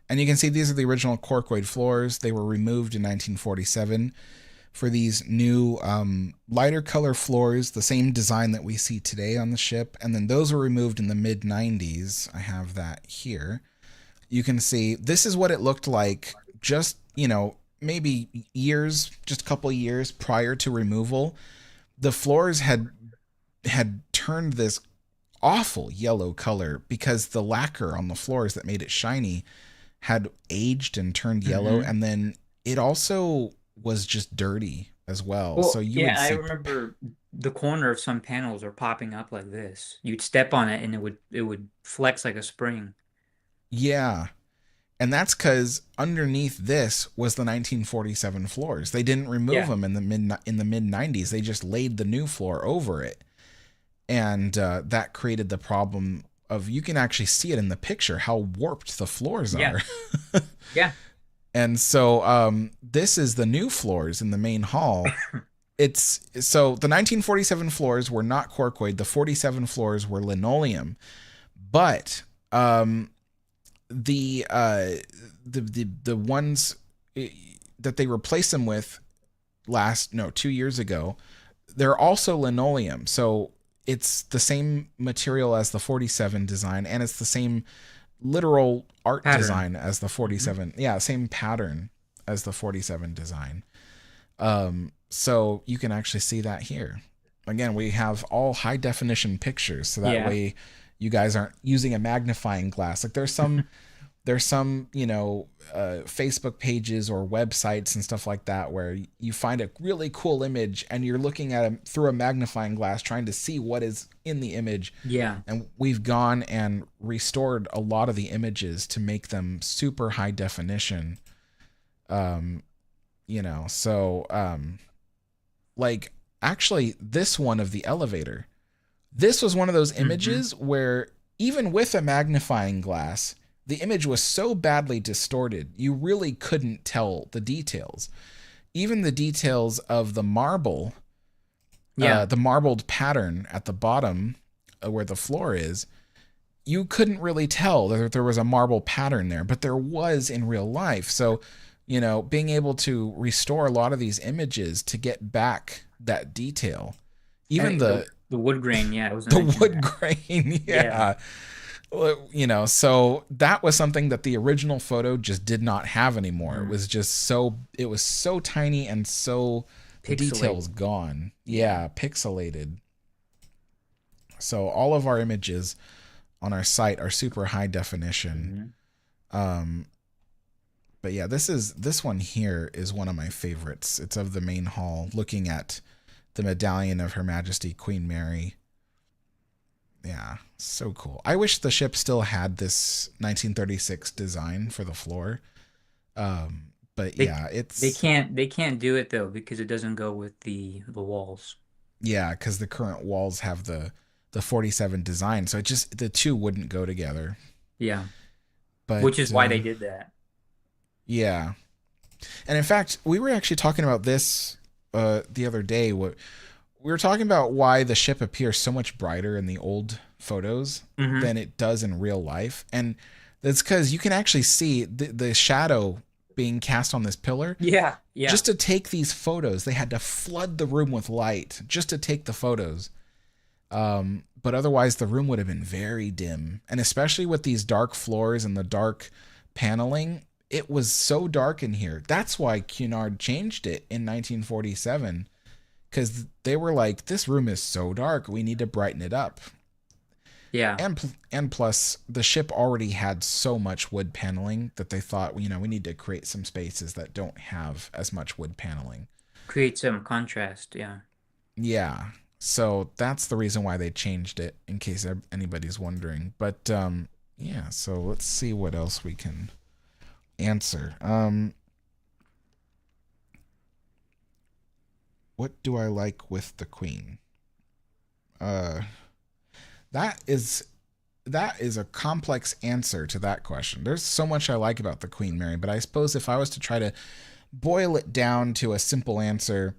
And you can see these are the original corkoid floors. They were removed in 1947 for these new lighter color floors, the same design that we see today on the ship. And then those were removed in the mid 90s. I have that here. You can see this is what it looked like just, maybe just a couple of years prior to removal. The floors had turned this awful yellow color because the lacquer on the floors that made it shiny had aged and turned yellow, and then it also was just dirty as well. Well, So you would I see, remember the corner of some panels are popping up like this. You'd step on it and it would flex like a spring. yeah. And that's because underneath this was the 1947 floors. They didn't remove Yeah. them in the mid 90s. They just laid the new floor over it, and that created the problem of, you can actually see it in the picture how warped the floors Yeah. are. Yeah. And so this is the new floors in the main hall. So the 1947 floors were not corkoid. The 47 floors were linoleum, but the ones that they replaced them with 2 years ago, they're also linoleum. So it's the same material as the 47 design, and it's the same literal art Pattern. design as the 47. Yeah, same pattern as the 47 design. So you can actually see that here. Again, we have all high definition pictures, so that way you guys aren't using a magnifying glass. Like there's some Facebook pages or websites and stuff like that where you find a really cool image and you're looking at it through a magnifying glass trying to see what is in the image. Yeah. And we've gone and restored a lot of the images to make them super high definition. Like actually this one of the elevator, this was one of those images where even with a magnifying glass, the image was so badly distorted, you really couldn't tell the details. Even the details of the marble, the marbled pattern at the bottom where the floor is, you couldn't really tell that there was a marble pattern there, but there was in real life. So, being able to restore a lot of these images to get back that detail, even the wood grain, it was the wood grain, so that was something that the original photo just did not have anymore. It was just it was so tiny and so the details gone. Yeah, pixelated. So all of our images on our site are super high definition. But yeah, this one here is one of my favorites. It's of the main hall, looking at the medallion of Her Majesty Queen Mary. Yeah, so cool. I wish the ship still had this 1936 design for the floor. But they can't do it though because it doesn't go with the walls. Yeah, because the current walls have the 47 design, so the two wouldn't go together. Yeah, but which is why they did that. Yeah, And in fact, we were actually talking about this the other day. What we were talking about why the ship appears so much brighter in the old photos Mm-hmm. than it does in real life, and that's because you can actually see the shadow being cast on this pillar. Yeah, yeah. Just to take these photos, they had to flood the room with light just to take the photos. But otherwise, the room would have been very dim. And especially with these dark floors and the dark paneling, it was so dark in here. That's why Cunard changed it in 1947, because they were like, this room is so dark, we need to brighten it up. Yeah. And plus, the ship already had so much wood paneling that they thought, we need to create some spaces that don't have as much wood paneling. Create some contrast, yeah. Yeah. So that's the reason why they changed it, in case anybody's wondering. But yeah, so let's see what else we can answer. What do I like with the Queen? Uh, that is a complex answer to that question. There's so much I like about the Queen Mary, but I suppose if I was to try to boil it down to a simple answer,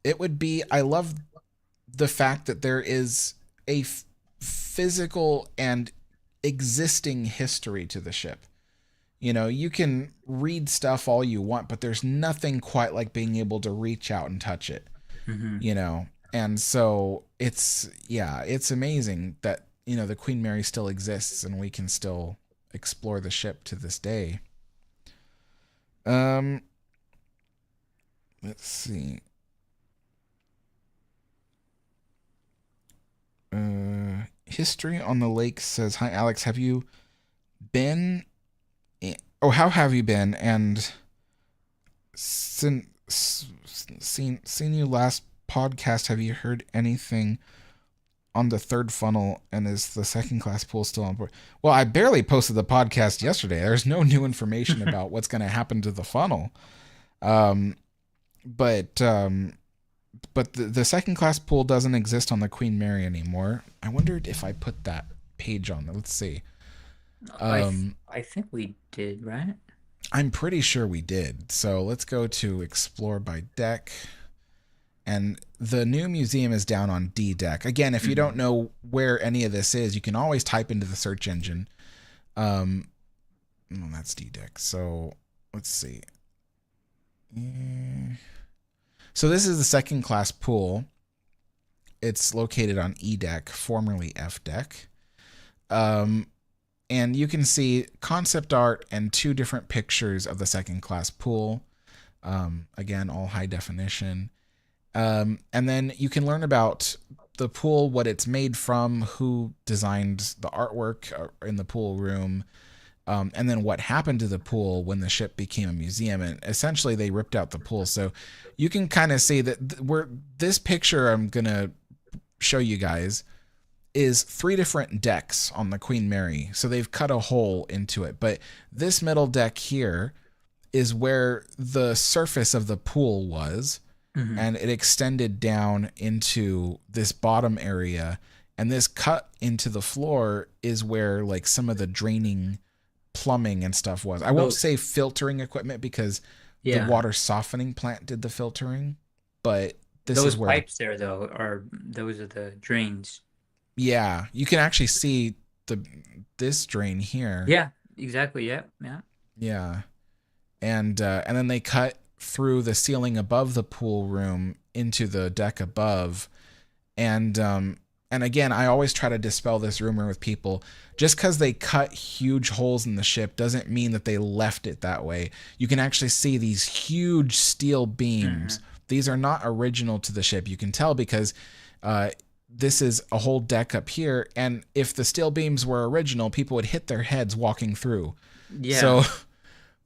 it would be I love the fact that there is a physical and existing history to the ship. You can read stuff all you want, but there's nothing quite like being able to reach out and touch it, Mm-hmm. you know? And so it's amazing that, the Queen Mary still exists and we can still explore the ship to this day. Um, let's see. History on the Lake says, "Hi Alex, have you been? How have you been? And seen you last podcast. Have you heard anything on the third funnel? And is the second class pool still on board?" Well, I barely posted the podcast yesterday. There's no new information about what's going to happen to the funnel. Um, but the second class pool doesn't exist on the Queen Mary anymore. I wondered if I put that page on there. Let's see. I think we did, right? I'm pretty sure we did. So let's go to explore by deck. And the new museum is down on D deck. Again, if you don't know where any of this is, you can always type into the search engine. Well, that's D deck. So let's see. So this is the second class pool. It's located on E deck, formerly F deck. And you can see concept art and two different pictures of the second class pool. Again, all high definition. And then you can learn about the pool, what it's made from, who designed the artwork in the pool room, and then what happened to the pool when the ship became a museum. And essentially they ripped out the pool. So you can kind of see that this picture I'm going to show you guys is 3 different decks on the Queen Mary. So they've cut a hole into it. But this middle deck here is where the surface of the pool was. Mm-hmm. And it extended down into this bottom area. And this cut into the floor is where like some of the draining plumbing and stuff was. I won't say filtering equipment because the water softening plant did the filtering. But this those is where pipes there though those are the drains. Yeah, you can actually see this drain here. Yeah, exactly. Yeah, yeah. Yeah, and then they cut through the ceiling above the pool room into the deck above, and again, I always try to dispel this rumor with people. Just because they cut huge holes in the ship doesn't mean that they left it that way. You can actually see these huge steel beams. These are not original to the ship. You can tell because this is a whole deck up here, and if the steel beams were original, people would hit their heads walking through. Yeah. So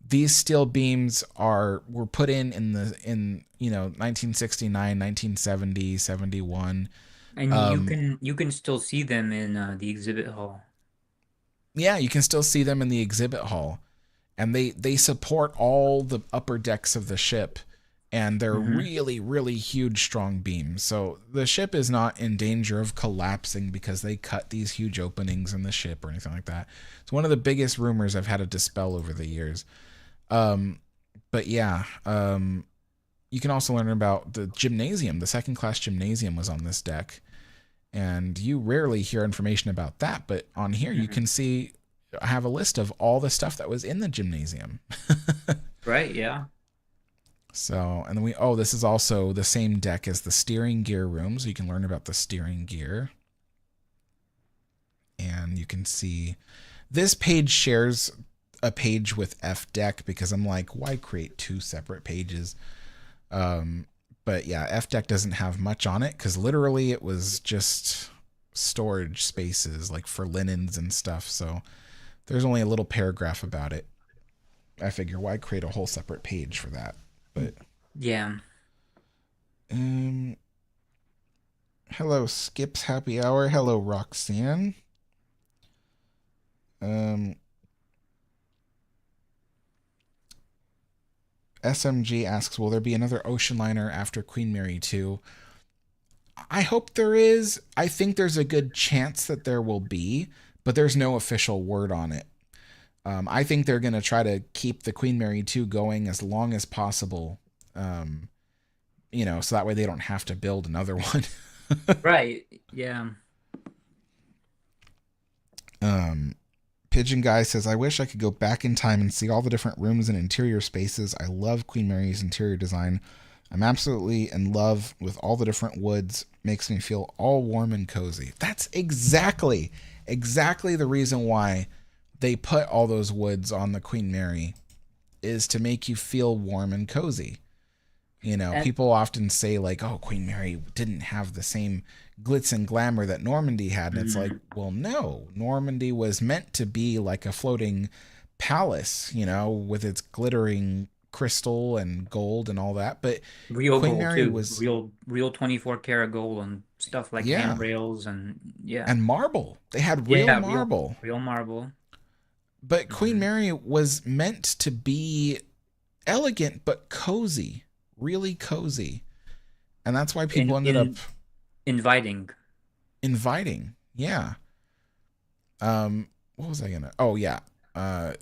these steel beams were put in 1969, 1970, 71. And you can still see them in the exhibit hall. Yeah, you can still see them in the exhibit hall, and they support all the upper decks of the ship. And they're really, really huge, strong beams. So the ship is not in danger of collapsing because they cut these huge openings in the ship or anything like that. It's one of the biggest rumors I've had to dispel over the years. but yeah, you can also learn about the gymnasium. The second class gymnasium was on this deck, and you rarely hear information about that. But on here, you Mhm. can see I have a list of all the stuff that was in the gymnasium. Right, yeah. So, and then this is also the same deck as the steering gear room, so you can learn about the steering gear. And you can see this page shares a page with F deck because I'm like, why create two separate pages? But yeah, F deck doesn't have much on it because literally it was just storage spaces like for linens and stuff. So there's only a little paragraph about it. I figure why create a whole separate page for that? But Yeah. um, hello Skips Happy Hour. Hello Roxanne. Um, SMG asks, will there be another ocean liner after Queen Mary 2? I hope there is. I think there's a good chance that there will be, but there's no official word on it. I think they're going to try to keep the Queen Mary 2 going as long as possible, so that way they don't have to build another one. Right. Yeah. um, Pigeon Guy says, I wish I could go back in time and see all the different rooms and interior spaces. I love Queen Mary's interior design. I'm absolutely in love with all the different woods. Makes me feel all warm and cozy. That's exactly the reason why they put all those woods on the Queen Mary, is to make you feel warm and cozy. And People often say like, oh, Queen Mary didn't have the same glitz and glamour that Normandy had. And it's like, mm, well, no, Normandy was meant to be like a floating palace, with its glittering crystal and gold and all that. But real Queen gold Mary too. was, Real 24 karat gold and stuff like yeah, handrails and yeah. and marble. They had real Yeah, marble. real marble. But Queen Hmm. Mary was meant to be elegant but cozy, really cozy. And that's why people ended up In inviting. inviting. Yeah. What was I gonna? Oh yeah. Uh,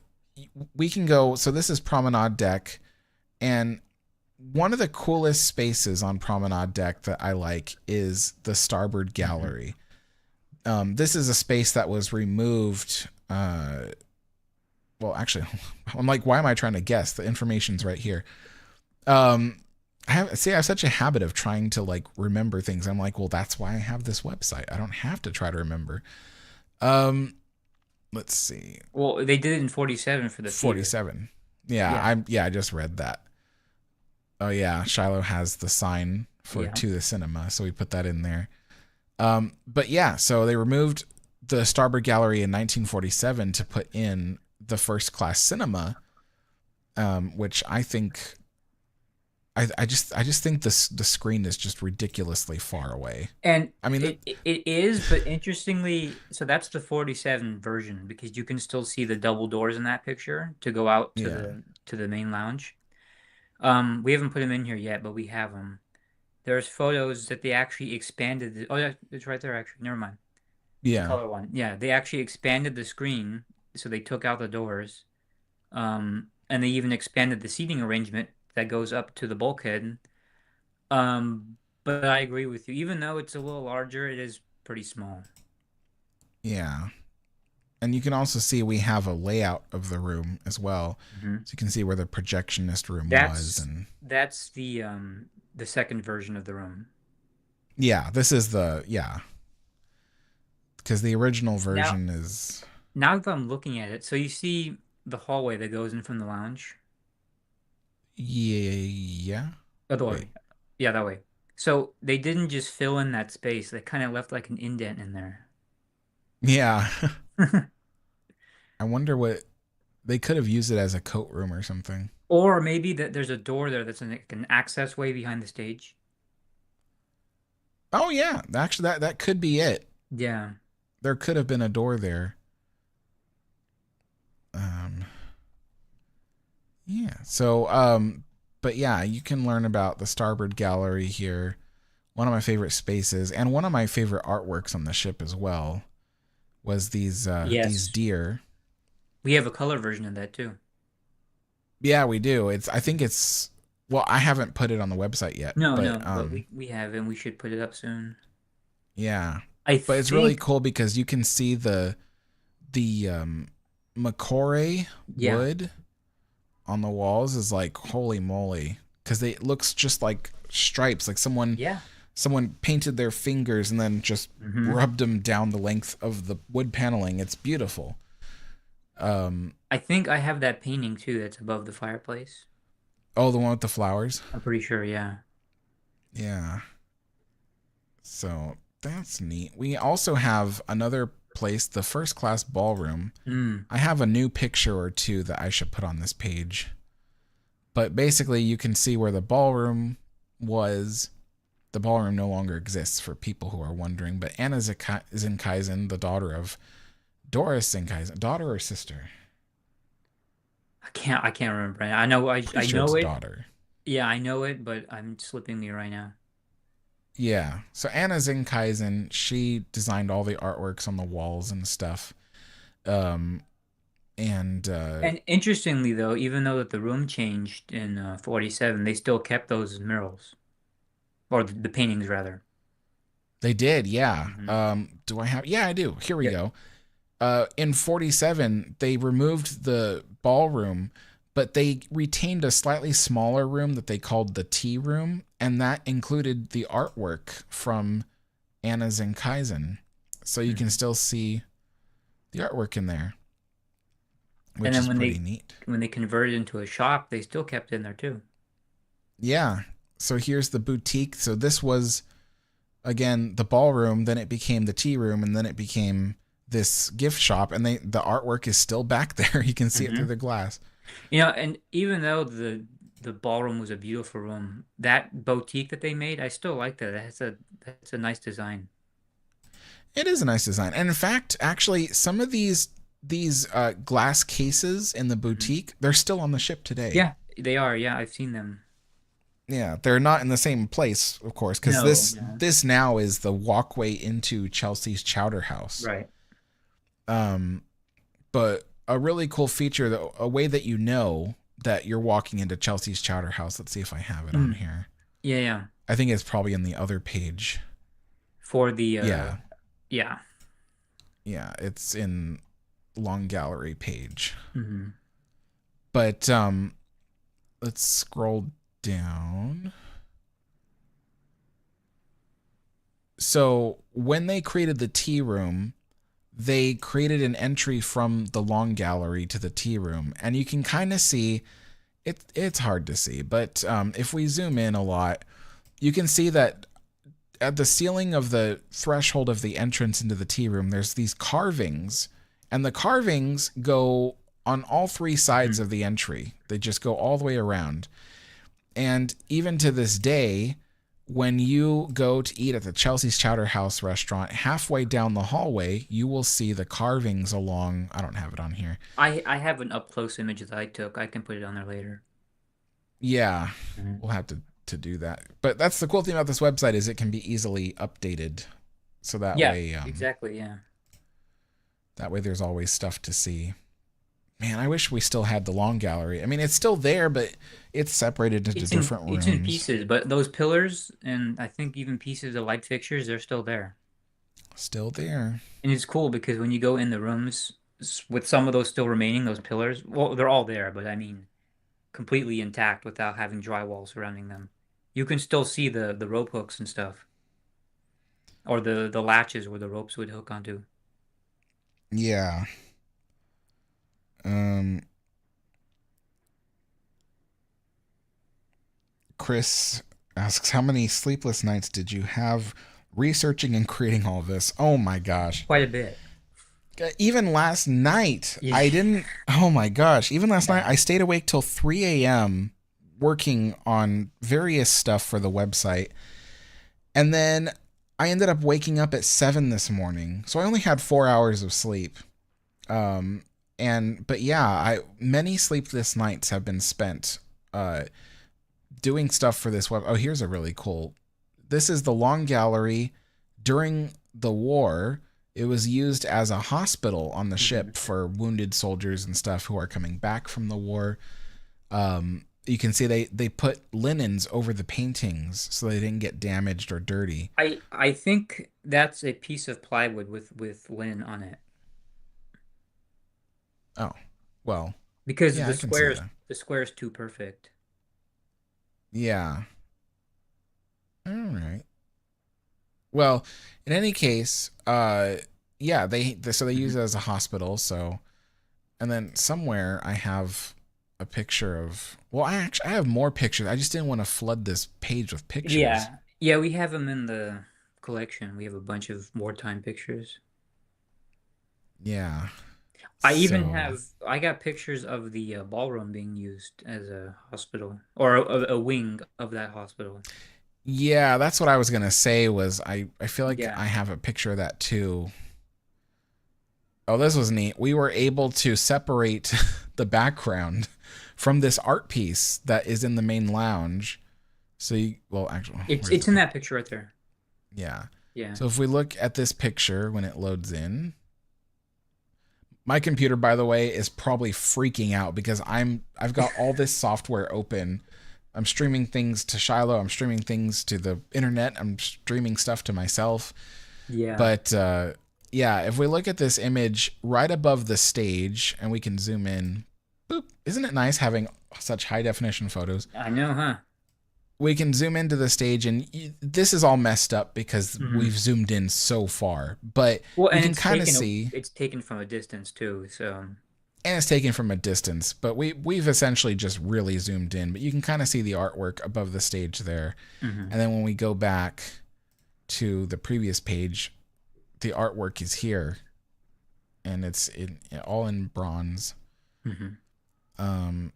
we can go. So this is Promenade Deck, and one of the coolest spaces on Promenade Deck that I like is the Starboard Hmm. Gallery. This is a space that was removed. Well, actually, I'm like, why am I trying to guess? The information's right here. Um, I have such a habit of trying to like remember things. I'm like, well, that's why I have this website. I don't have to try to remember. Um, let's see. Well, they did it in 47 for the theater. 47. Yeah, Yeah. I just read that. Oh yeah, Shiloh has the sign for Yeah. to the cinema, so we put that in there. But yeah, so they removed the Starboard Gallery in 1947 to put in the first class cinema, which I think I just think the screen is just ridiculously far away. And I mean, it is, but interestingly, so that's the 47 version because you can still see the double doors in that picture to go out yeah, to the main lounge. We haven't put them in here yet, but we have them. There's photos that they actually expanded. Oh, yeah, it's right there, actually. Never mind. The yeah, color one. Yeah, they actually expanded the screen, so they took out the doors. And they even expanded the seating arrangement that goes up to the bulkhead. But I agree with you. Even though it's a little larger, it is pretty small. yeah. And you can also see we have a layout of the room as well, Hmm. so you can see where the projectionist room was, That's and that's the second version of the room. yeah, this is the yeah, because the original Now, version is now that I'm looking at it, so you see the hallway that goes in from the lounge. yeah. Other Wait, way. Yeah, that way. So they didn't just fill in that space. They kind of left like an indent in there. yeah. I wonder what they could have used it as a coat room or something. Or maybe that there's a door there that's an access way behind the stage. Oh yeah, actually that could be it. Yeah. There could have been a door there. Um, yeah. But yeah, you can learn about the Starboard Gallery here. One of my favorite spaces and one of my favorite artworks on the ship as well was these Yes. deer. We have a color version of that too. Yeah, we do. I think it's, well, I haven't put it on the website yet, No, but no, but we have, and we should put it up soon. yeah. I But it's really think, cool because you can see the Macore yeah, wood on the walls is like, holy moly, because it looks just like stripes, like yeah. someone painted their fingers and then just Hmm. rubbed them down the length of the wood paneling. It's beautiful. I think I have that painting too that's above the fireplace. Oh, the one with the flowers. I'm pretty sure, yeah. Yeah. So that's neat. We also have another place, the first class ballroom. Mm. I have a new picture or two that I should put on this page. But basically, you can see where the ballroom was. The ballroom no longer exists for people who are wondering. But Anna Zinkaisen, the daughter of Doris Zinkaisen, daughter or sister? I can't remember. I know, Pretty I sure it's know it. daughter. Yeah, I know it, but I'm slipping me right now. Yeah. So Anna Zinkaisen, she designed all the artworks on the walls and stuff. Um, and And interestingly, though, even though that the room changed in 47, they still kept those murals, or the paintings rather. they did, yeah. Hmm. Do I have? Yeah, I do. Here we Yep. go. In 47, they removed the ballroom, but they retained a slightly smaller room that they called the tea room, and that included the artwork from Anna Zinkaisen. So you can Hmm. still see the artwork in there, And which then is pretty neat. when they converted into a shop, they still kept it in there too. Yeah. So here's the boutique. So this was, again, the ballroom, then it became the tea room, and then it became this gift shop, and the artwork is still back there. You can see it through Hmm. the glass. And even though the ballroom was a beautiful room, that boutique that they made, I still like that. That's a nice design. It is a nice design. And in fact, actually, some of these glass cases in the Mhm. boutique, they're still on the ship today. Yeah, they are. Yeah, I've seen them. Yeah, they're not in the same place, of course, because No, this no. this now is the walkway into Chelsea's Chowder House. Right. Um, but a really cool feature, that a way that you know that you're walking into Chelsea's Chowder House. Let's see if I have it on Mm. here. Yeah, yeah. I think it's probably in the other page. For the Yeah, yeah. yeah, it's in long gallery page. Hmm. But let's scroll down. So when they created the tea room, they created an entry from the long gallery to the tea room, and you can kind of see it. It's hard to see, but if we zoom in a lot, you can see that at the ceiling of the threshold of the entrance into the tea room, there's these carvings, and the carvings go on all three sides Hmm. of the entry. They just go all the way around. And even to this day, when you go to eat at the Chelsea's Chowder House restaurant, halfway down the hallway, you will see the carvings along. I don't have it on here. I have an up close image that I took. I can put it on there later. Yeah, Hmm. we'll have to do that. But that's the cool thing about this website is it can be easily updated, so Yeah, exactly. Yeah. that way there's always stuff to see. Man, I wish we still had the long gallery. I mean, it's still there, but it's separated into different It's in rooms. pieces, but those pillars and I think even pieces of light fixtures, they're still there. Still there. And it's cool because when you go in the rooms with some of those still remaining, those pillars, well, they're all there, but I mean completely intact without having drywall surrounding them. You can still see the rope hooks and stuff, or the latches where the ropes would hook onto. Yeah. Um, Chris asks, how many sleepless nights did you have researching and creating all this? Oh my gosh. Quite a bit. Even last night, Yeah. I didn't. Oh my gosh. Even last night, Yeah. I stayed awake till 3 a.m. working on various stuff for the website. And then I ended up waking up at 7 this morning. So I only had 4 hours of sleep. Um, but yeah, many sleepless nights have been spent uh, doing stuff for this web. Oh, here's a really cool. This is the Long Gallery during the war. It was used as a hospital on the Mhm. ship for wounded soldiers and stuff who are coming back from the war. You can see they put linens over the paintings so they didn't get damaged or dirty. I think that's a piece of plywood with linen on it Oh, well, because yeah, I can see that. the square is too perfect. Yeah. All right. Well, in any case, yeah, so they use Mhm. it as a hospital. So, and then somewhere I have a picture of. Well, I have more pictures. I just didn't want to flood this page with pictures. Yeah. Yeah, we have them in the collection. We have a bunch of wartime pictures. Yeah. I even So have I got pictures of the ballroom being used as a hospital or a wing of that hospital. yeah, that's what I was gonna say. Was I feel like Yeah. I have a picture of that too. Oh, this was neat. We were able to separate the background from this art piece that is in the main lounge. So well, actually, where's the It's in pic? that picture right there. Yeah. Yeah. So if we look at this picture when it loads in, my computer, by the way, is probably freaking out because I've got all this software open. I'm streaming things to Shiloh. I'm streaming things to the internet. I'm streaming stuff to myself. Yeah. But yeah, if we look at this image right above the stage and we can zoom in, boop, isn't it nice having such high definition photos? I know, huh? We can zoom into the stage and this is all messed up because Hmm. we've zoomed in so far, but Well, you and can kind of see, it's taken from a distance too, so and it's taken from a distance, but we've essentially just really zoomed in, but you can kind of see the artwork above the stage there. hmm. And then when we go back to the previous page, the artwork is here and it's all in bronze. Hmm. Um,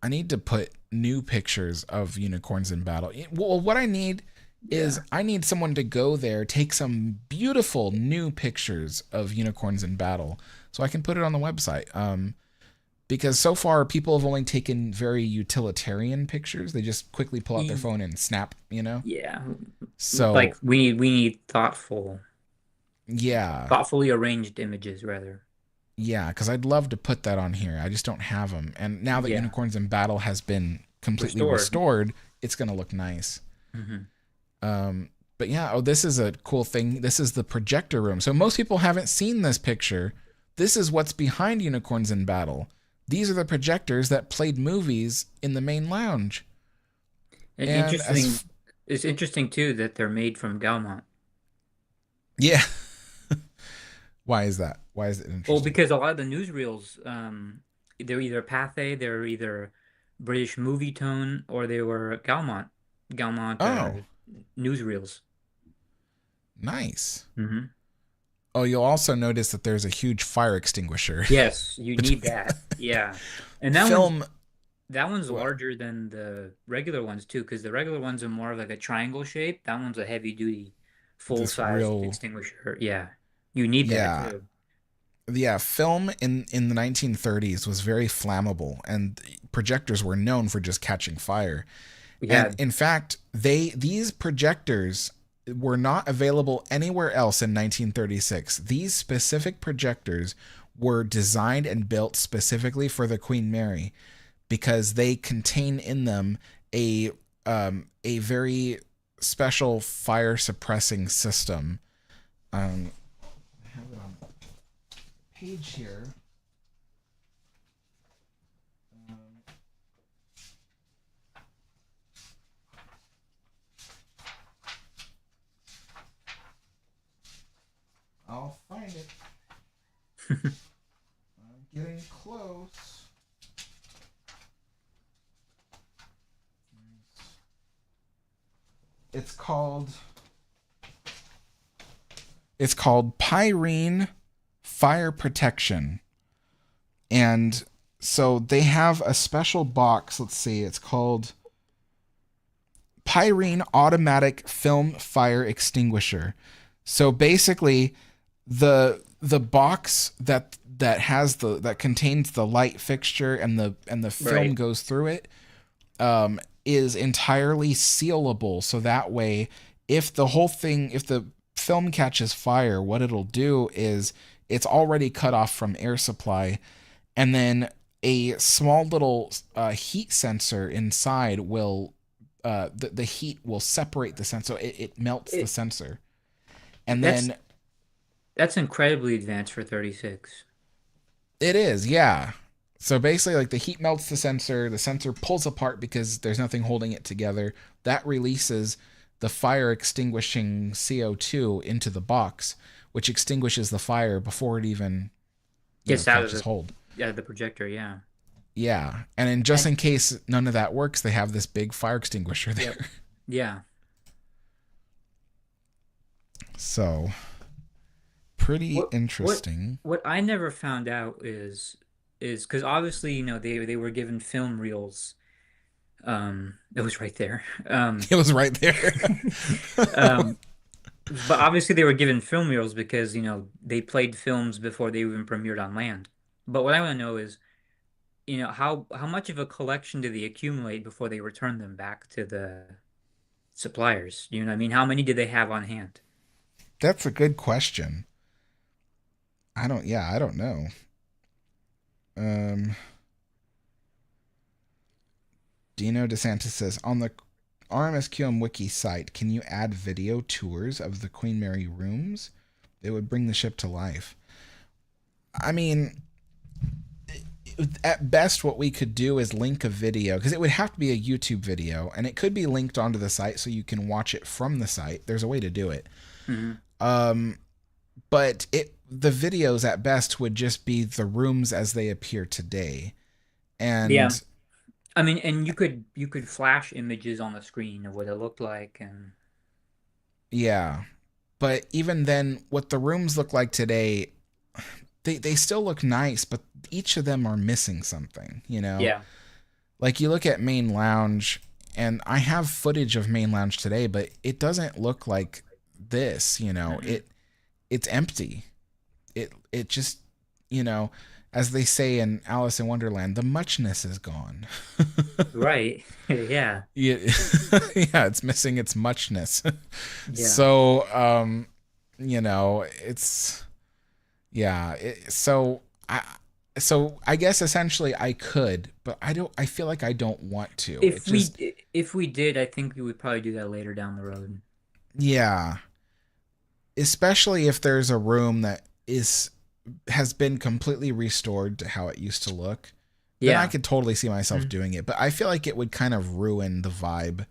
I need to put new pictures of unicorns in battle. Well, what I need is Yeah. I need someone to go there, take some beautiful new pictures of unicorns in battle, so I can put it on the website. Because so far people have only taken very utilitarian pictures. They just quickly pull out their E- phone and snap, you know. Yeah. Like So we need yeah, thoughtfully arranged images rather. yeah, because I'd love to put that on here. I just don't have them. And now that Yeah. unicorns in battle has been completely Restored. restored, it's gonna look nice. Hmm. But yeah, oh, this is a cool thing. This is the projector room. So most people haven't seen this picture. This is what's behind Unicorns in Battle. These are the projectors that played movies in the main lounge. And And interesting it's interesting too that they're made from Galmont. yeah, why is that? Why is it Well, interesting? because a lot of the newsreels, they're either Pathé, they're either British Movie Tone, or they were Galmont Oh, newsreels. nice. Hmm. Oh, you'll also notice that there's a huge fire extinguisher. Yes, you need Between that. Yeah, and film. that one's What? larger than the regular ones too, because the regular ones are more of like a triangle shape. That one's a heavy duty, full This size real. extinguisher. Yeah, you need that Yeah, too. yeah, film in the 1930s was very flammable, and projectors were known for just catching fire. And Yeah, in fact, these projectors were not available anywhere else in 1936. These specific projectors were designed and built specifically for the Queen Mary because they contain in them a very special fire suppressing system. I have it on the page here. Um, I'll find it. I'm getting close. It's called Pyrene Fire Protection. And so they have a special box. Let's see. It's called Pyrene Automatic Film Fire Extinguisher. So basically, the box that contains the light fixture and the film right. goes through it is entirely sealable. So that way, if the film catches fire, what it'll do is it's already cut off from air supply, and then a small little heat sensor inside will the heat will separate the sensor. So it melts the It sensor, and that's then that's incredibly advanced for 36. it is, yeah. So basically, like the heat melts the sensor pulls apart because there's nothing holding it together. That releases the fire extinguishing CO2 into the box, which extinguishes the fire before it even, Gets out of catches the hold. projector, yeah. Yeah. And in just And in case none of that works, they have this big fire extinguisher yep. there. Yeah. So, pretty What what interesting. what I never found out is because obviously, they were given film reels. It was right there. It was right there. Um, but obviously they were given film reels because, they played films before they even premiered on land. But what I want to know is, how much of a collection do they accumulate before they return them back to the suppliers? You know what I mean? How many do they have on hand? That's a good question. I don't know. Um, Dino DeSantis says on the rmsQMwiki site, can you add video tours of the Queen Mary rooms? It would bring the ship to life. I mean, at best, what we could do is link a video because it would have to be a YouTube video, and it could be linked onto the site so you can watch it from the site. There's a way to do it. Hmm. Um, but the videos at best would just be the rooms as they appear today, Yeah. and I mean, and you could flash images on the screen of what it looked like, and yeah. But even then, what the rooms look like today, they still look nice, but each of them are missing something, yeah. Like you look at main lounge, and I have footage of main lounge today, but it doesn't look like this, Hmm. it's empty. It just, you know, as they say in Alice in Wonderland, the muchness is gone. Right. Yeah. Yeah, yeah, it's missing its muchness. Yeah. So, it's yeah. So I guess essentially I could, but I don't. I feel like I don't want to. It If we just if we did, I think we would probably do that later down the road. yeah. Especially if there's a room that is has been completely restored to how it used to look, then I Yeah. could totally see myself Mhm. doing it. But I feel like it would kind of ruin the vibe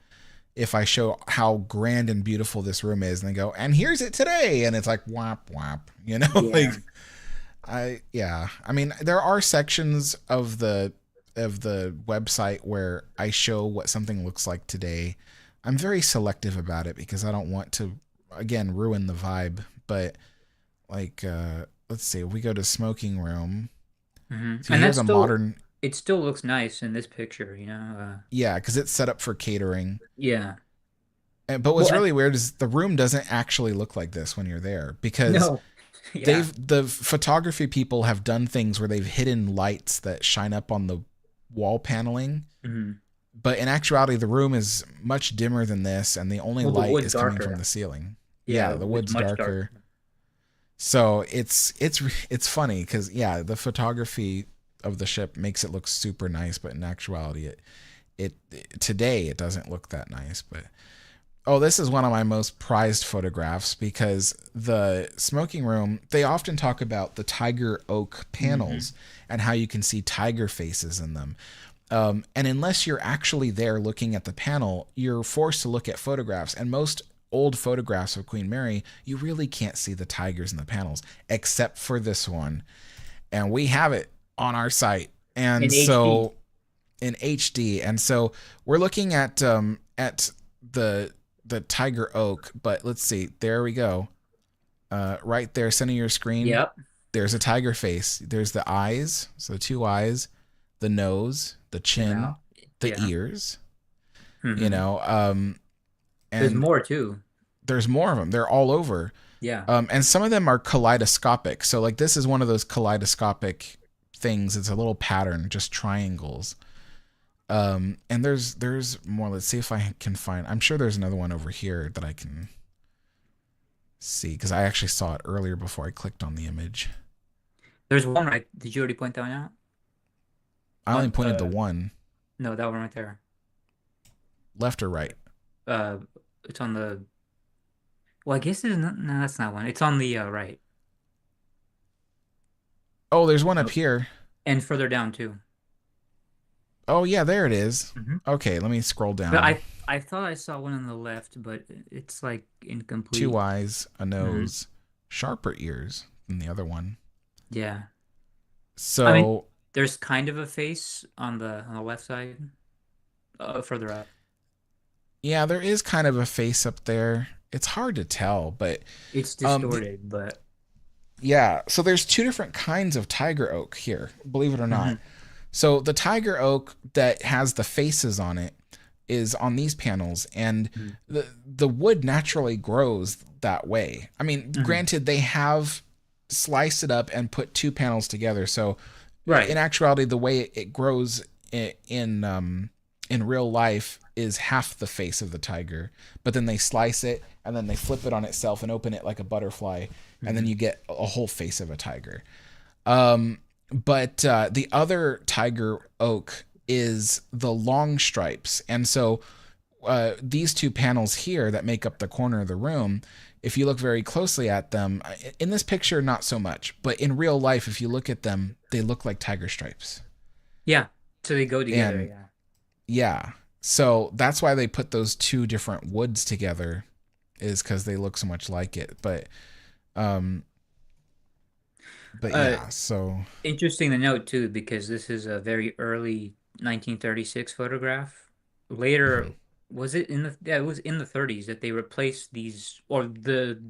if I show how grand and beautiful this room is and then go, and here's it today. And it's like, whap, whap, Yeah. like, yeah. I mean, there are sections of the website where I show what something looks like today. I'm very selective about it because I don't want to, again, ruin the vibe. But like, let's see, if we go to smoking room, so And here's that's a still modern, it still looks nice in this picture. yeah, because it's set up for catering. Yeah. But Well, what's really weird is the room doesn't actually look like this when you're there because no. Yeah. the photography people have done things where they've hidden lights that shine up on the wall paneling. Hmm. But in actuality, the room is much dimmer than this, and the only Well, the light wood's is coming from darker. the ceiling. Yeah, Yeah, the the wood's wood's much darker. darker. So it's funny because yeah, the photography of the ship makes it look super nice, but in actuality, it today it doesn't look that nice. But oh, this is one of my most prized photographs because the smoking room, they often talk about the tiger oak Hmm. panels and how you can see tiger faces in them. And unless you're actually there looking at the panel, you're forced to look at photographs. And most old photographs of Queen Mary, you really can't see the tigers in the panels, except for this one. And we have it on our site. In And HD. so in HD. And so we're looking at the the tiger oak, but let's see. There we go. Right there, center of your screen. Yep. There's a tiger face. There's the eyes, so two eyes, the nose, the The chin, mouth. the Yeah. ears. You Hmm. know, There's and more too. there's more of them. They're all over, Yeah. and some of them are kaleidoscopic. So like this is one of those kaleidoscopic things. It's a little pattern, just triangles. And there's more. Let's see if I can find. I'm sure there's another one over here that I can see because I actually saw it earlier before I clicked on the image. There's one right. Did you already point that one out? I only pointed the one. No, that one right there. Left or right? Uh, it's on the. Well, I guess it's not. No, that's not one. It's on the right. Oh, there's one up Oh, here. and further down too. Oh yeah, there it is. Hmm. Okay, let me scroll But down. I thought I saw one on the left, but it's like Two incomplete. eyes, a Hmm. nose, sharper ears than the other one. Yeah. I mean, So there's kind of a face on the left side, further up. yeah, there is kind of a face up there. It's hard to tell, but It's the, distorted, but yeah. So there's two different kinds of tiger oak here, believe it or not. hmm. So the tiger oak that has the faces on it is on these panels, and the wood naturally grows that way. I mean, Hmm. granted, they have sliced it up and put two panels together. So in Right. actuality, the way it grows in real life is half the face of the tiger, but then they slice it and then they flip it on itself and open it like a butterfly, and then Hmm. you get a whole face of a tiger. But the other tiger oak is the long stripes. And so these two panels here that make up the corner of the room, if you look very closely at them, in this picture, not so much, but in real life, if you look at them, they look like tiger stripes. Yeah. So they go together. And Yeah. yeah, so that's why they put those two different woods together, is because they look so much like it. Um, but Uh, yeah, so Interesting to note too, because this is a very early 1936 photograph. mhm. Later, was it in the, yeah, it was in the 30s that they replaced these, or the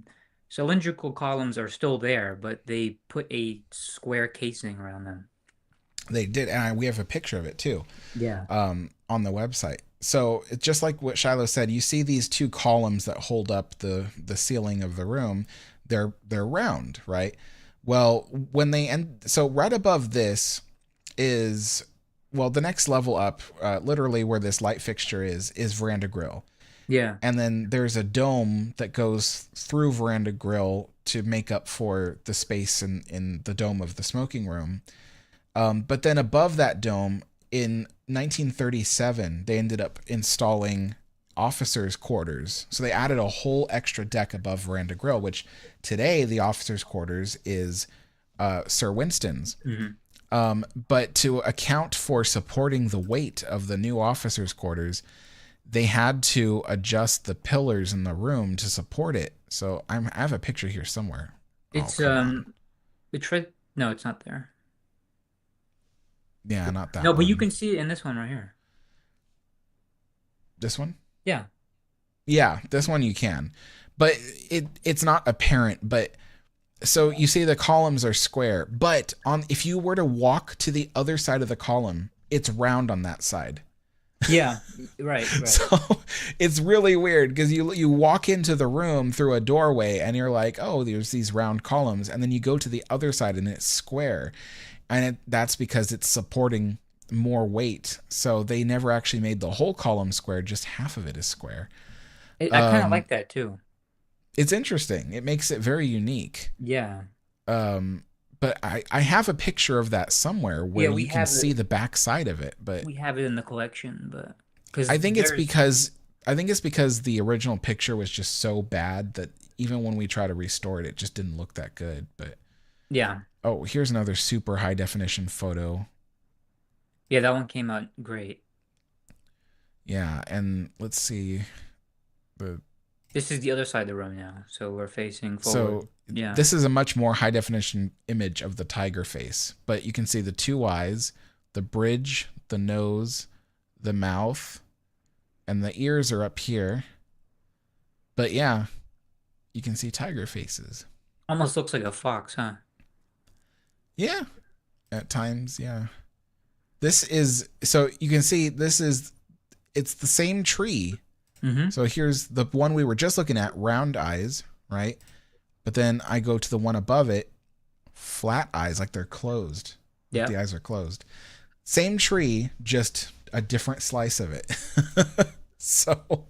cylindrical columns are still there, but they put a square casing around them. They did, and we have a picture of it too. Yeah. On the website. So it's just like what Shiloh said. You see these two columns that hold up the ceiling of the room. They're round, right? Well, when they end, so right above this is, well, the next level up, literally where this light fixture is veranda grill, Yeah. and then there's a dome that goes through veranda grill to make up for the space in the dome of the smoking room. But then above that dome, in 1937, they ended up installing officers' quarters. So they added a whole extra deck above Veranda Grill, which today the officers' quarters is Sir Winston's. Hmm. But to account for supporting the weight of the new officers' quarters, they had to adjust the pillars in the room to support it. So I have a picture here somewhere. Oh, It's come on. it's right. No, it's not there. Yeah, not No, that but you one. can see it in this one right here. This one? Yeah. Yeah, this one you can. But it's not apparent, but so you see the columns are square, but on if you were to walk to the other side of the column, it's round on that side. Yeah. Right, right. So it's really weird because you walk into the room through a doorway and you're like, oh, there's these round columns, and then you go to the other side and it's square, and that's because it's supporting more weight. So they never actually made the whole column square; just half of it is square. I kind of Um, like that too. it's interesting. It makes it very unique. Yeah. Um, but I have a picture of that somewhere Yeah, where you can see the back side of it. But we have it in the collection, but because I think it's there's because I think it's because the original picture was just so bad that even when we try to restore it, it just didn't look that good. But yeah. oh, here's another super high definition photo. Yeah, that one came out great. Yeah, and let's see the This is the other side of the room now, so we're facing forward. so Yeah. this is a much more high definition image of the tiger face, but you can see the two eyes, the bridge, the nose, the mouth, and the ears are up here. But yeah, you can see tiger faces. Almost looks like a fox, huh? Yeah, at times, yeah. This is so you can see this is it's the same tree. Mm-hmm. So here's the one we were just looking at, round eyes, right? But then I go to the one above it, flat eyes, like they're closed. Like Yeah. the eyes are closed. Same tree, just a different slice of it. So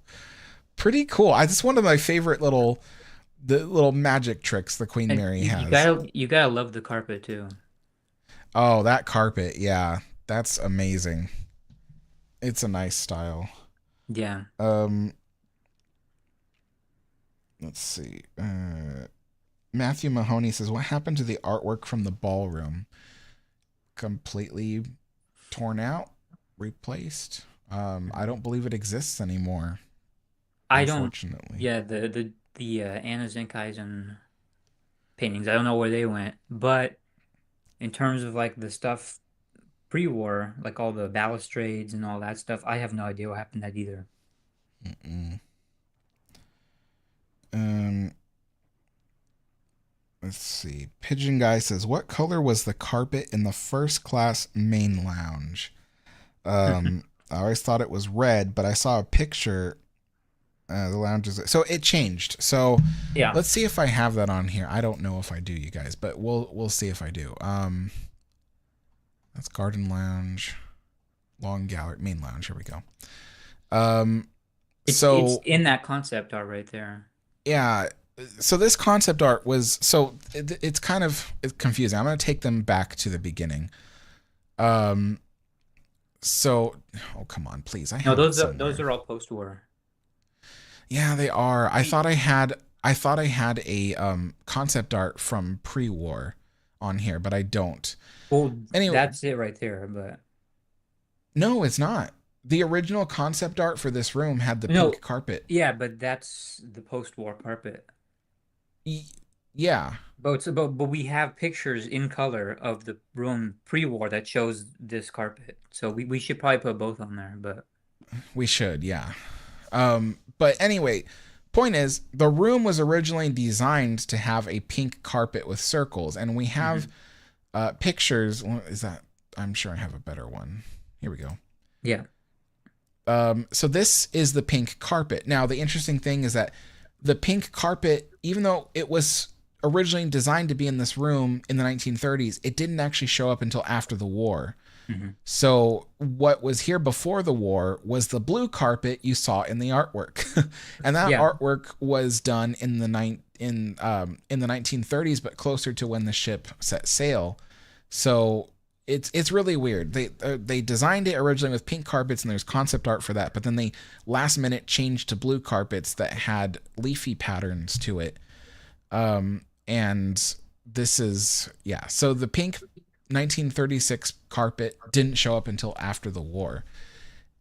pretty cool. It's one of my favorite the little magic tricks the Queen And Mary you has. gotta love the carpet too. Oh, that carpet, yeah. That's amazing. It's a nice style. Yeah. Um, let's see. Matthew Mahoney says, "What happened to the artwork from the ballroom? Completely torn out, replaced. I don't believe it exists anymore, I don't, unfortunately." yeah, the Anna Zinkeisen paintings, I don't know where they went, but in terms of like the stuff pre-war, like all the balustrades and all that stuff, I have no idea what happened to that either. Mm-mm. Um, let's see. Pigeon Guy says, "What color was the carpet in the first class main lounge?" I always thought it was red, but I saw a picture. The lounge is so it changed. So Yeah. let's see if I have that on here. I don't know if I do, you guys, but we'll see if I do. That's garden lounge, long gallery, main lounge. Here we go. Um, It's so in that concept art right there. yeah, so this concept art was it's kind of confusing. I'm going to take them back to the beginning. Um, so oh come on, please, I No, have it those somewhere. are all post-war. Yeah, they are. I thought I had a concept art from pre-war on here, but I don't. Well, Anyway, that's it right there, but no, it's not. The original concept art for this room had the no, pink carpet. yeah, but that's the post-war carpet. Y- yeah, But we have pictures in color of the room pre-war that shows this carpet. So we should probably put both on there, but we should. Yeah. But anyway, point is, the room was originally designed to have a pink carpet with circles, and we have mhm. pictures. Is that? I'm sure I have a better one. Here we go. Yeah. So this is the pink carpet. Now, the interesting thing is that the pink carpet, even though it was originally designed to be in this room in the 1930s, it didn't actually show up until after the war. Hmm. So what was here before the war was the blue carpet you saw in the artwork, and that Yeah. artwork was done in the 1930s, but closer to when the ship set sail. So it's really weird. They designed it originally with pink carpets, and there's concept art for that, but then they last minute changed to blue carpets that had leafy patterns to it. And this is yeah. So the pink 1936 carpet didn't show up until after the war,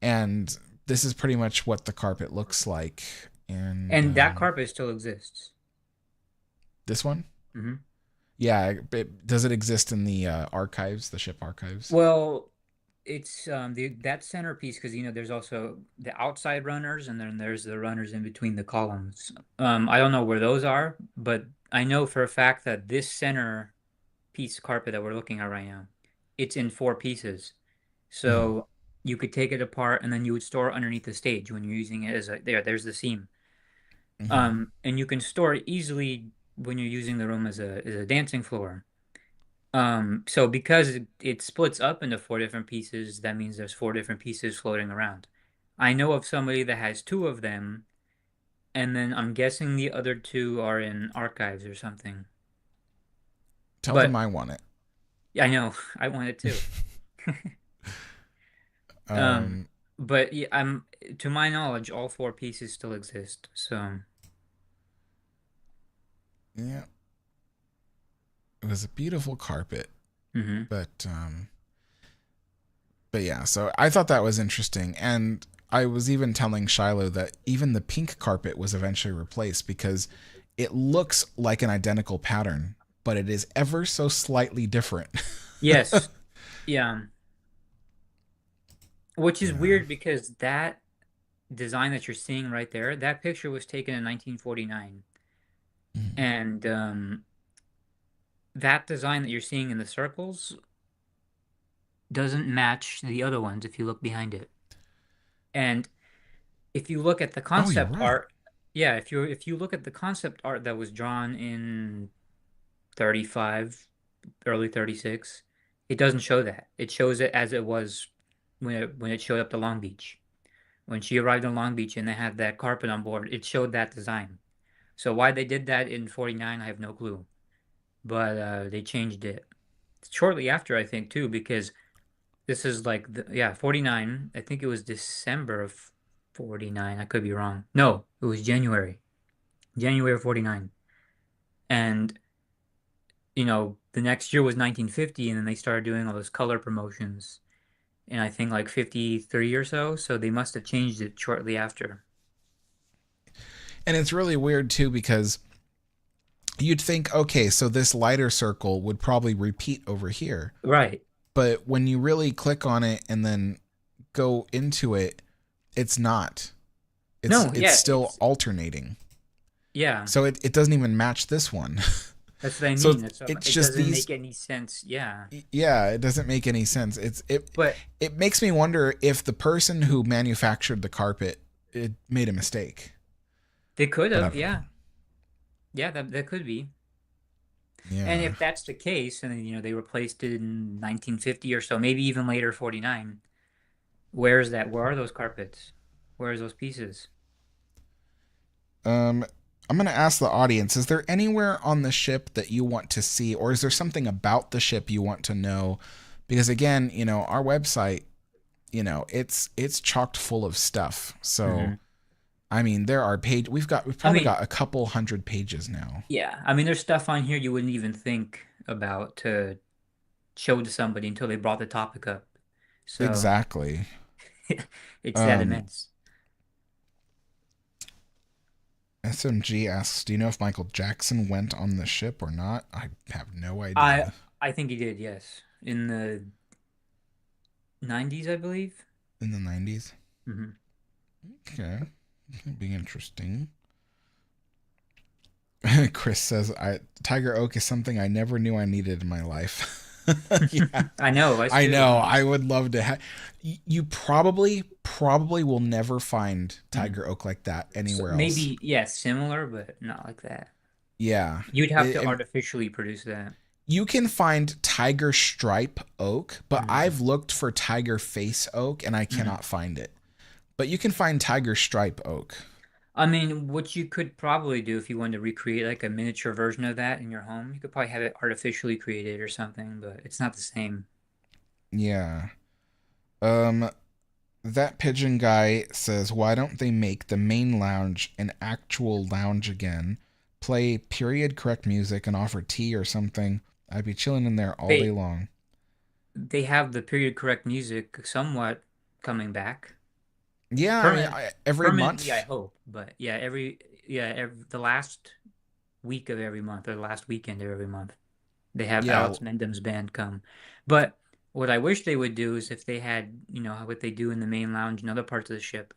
and this is pretty much what the carpet looks like. And And that carpet still exists. this one, Hmm. yeah, does it exist in the archives, the ship archives? Well, it's the that centerpiece because there's also the outside runners and then there's the runners in between the columns. I don't know where those are, but I know for a fact that this center piece of carpet that we're looking at right now, it's in four pieces. Mm-hmm. So you could take it apart and then you would store it underneath the stage when you're using it as there's the seam. Mm-hmm. And you can store it easily when you're using the room as a dancing floor. So because it splits up into four different pieces, that means there's four different pieces floating around. I know of somebody that has two of them, and then I'm guessing the other two are in archives or something. Tell them But I want it. yeah, I know I want it too. Um, Um, but yeah, to my knowledge, all four pieces still exist. So, yeah, it was a beautiful carpet, hmm. but but yeah, so I thought that was interesting. And I was even telling Shiloh that even the pink carpet was eventually replaced because it looks like an identical pattern, but it is ever so slightly different. Yes, yeah. Which is Yeah. weird because that design that you're seeing right there, that picture was taken in 1949. Mhm. And that design that you're seeing in the circles doesn't match the other ones if you look behind it. And if you look at the Oh, you're concept right. art, yeah, if you look at the concept art that was drawn in 35, early 36, it doesn't show that. It shows it as it was when it showed up to Long Beach. When she arrived in Long Beach and they had that carpet on board, it showed that design. So why they did that in 49, I have no clue. But they changed it shortly after, I think, too, because This is like yeah, 49. I think it was December of 49. I could be wrong. No, it was January. January of 49. And the next year was 1950, and then they started doing all those color promotions in I think like 53 or so. So they must have changed it shortly after. And it's really weird too because you'd think, okay, so this lighter circle would probably repeat over here. Right. But when you really click on it and then go into it, it's not. It's No, it's yeah, still alternating. yeah. So it doesn't even match this one. That's what I So mean. it's It just doesn't these. make any sense. Yeah. Yeah, it doesn't make any sense. But It makes me wonder if the person who manufactured the carpet it made a mistake. they could But I have, don't know. yeah. Yeah, that could be. And Yeah. if that's the case, and they replaced it in 1950 or so, maybe even later, 49, where's that? Where are those carpets? Where's those pieces? Um, I'm going to ask the audience, is there anywhere on the ship that you want to see, or is there something about the ship you want to know? Because again, our website, it's chocked full of stuff. So, Hmm. I mean, we've I probably mean, got a couple hundred pages now. yeah. I mean, there's stuff on here you wouldn't even think about to show to somebody until they brought the topic up. So Exactly. it's that Um, immense. SMG asks, do you know if Michael Jackson went on the ship or not? I have no I idea. I think he did, yes. In the 90s, I believe. In the 90s? Hmm. Okay. That'd be interesting. Chris says, Tiger Oak is something I never knew I needed in my life. Yeah, I know, us I too. know. I would love to have. You probably will never find Mhm. Tiger Oak like that So anywhere else. maybe, yeah, similar, but not like that. Yeah. You'd have to It, artificially produce that. you can find tiger stripe oak, but Hmm. I've looked for tiger face oak and I Hmm. cannot find it. But you can find tiger stripe oak. I mean, what you could probably do if you wanted to recreate like a miniature version of that in your home, you could probably have it artificially created or something, but it's not the same. Yeah. Um, that pigeon guy says, why don't they make the main lounge an actual lounge again? Play period correct music and offer tea or something. I'd be chilling in there all day They long. they have the period correct music somewhat coming back. Yeah, I mean, Permanent every Permanently, I month. hope, but the last week of every month or the last weekend of every month. They have Yeah, Alex Mendham's band come. But what I wish they would do is if they had, what they do in the main lounge and other parts of the ship,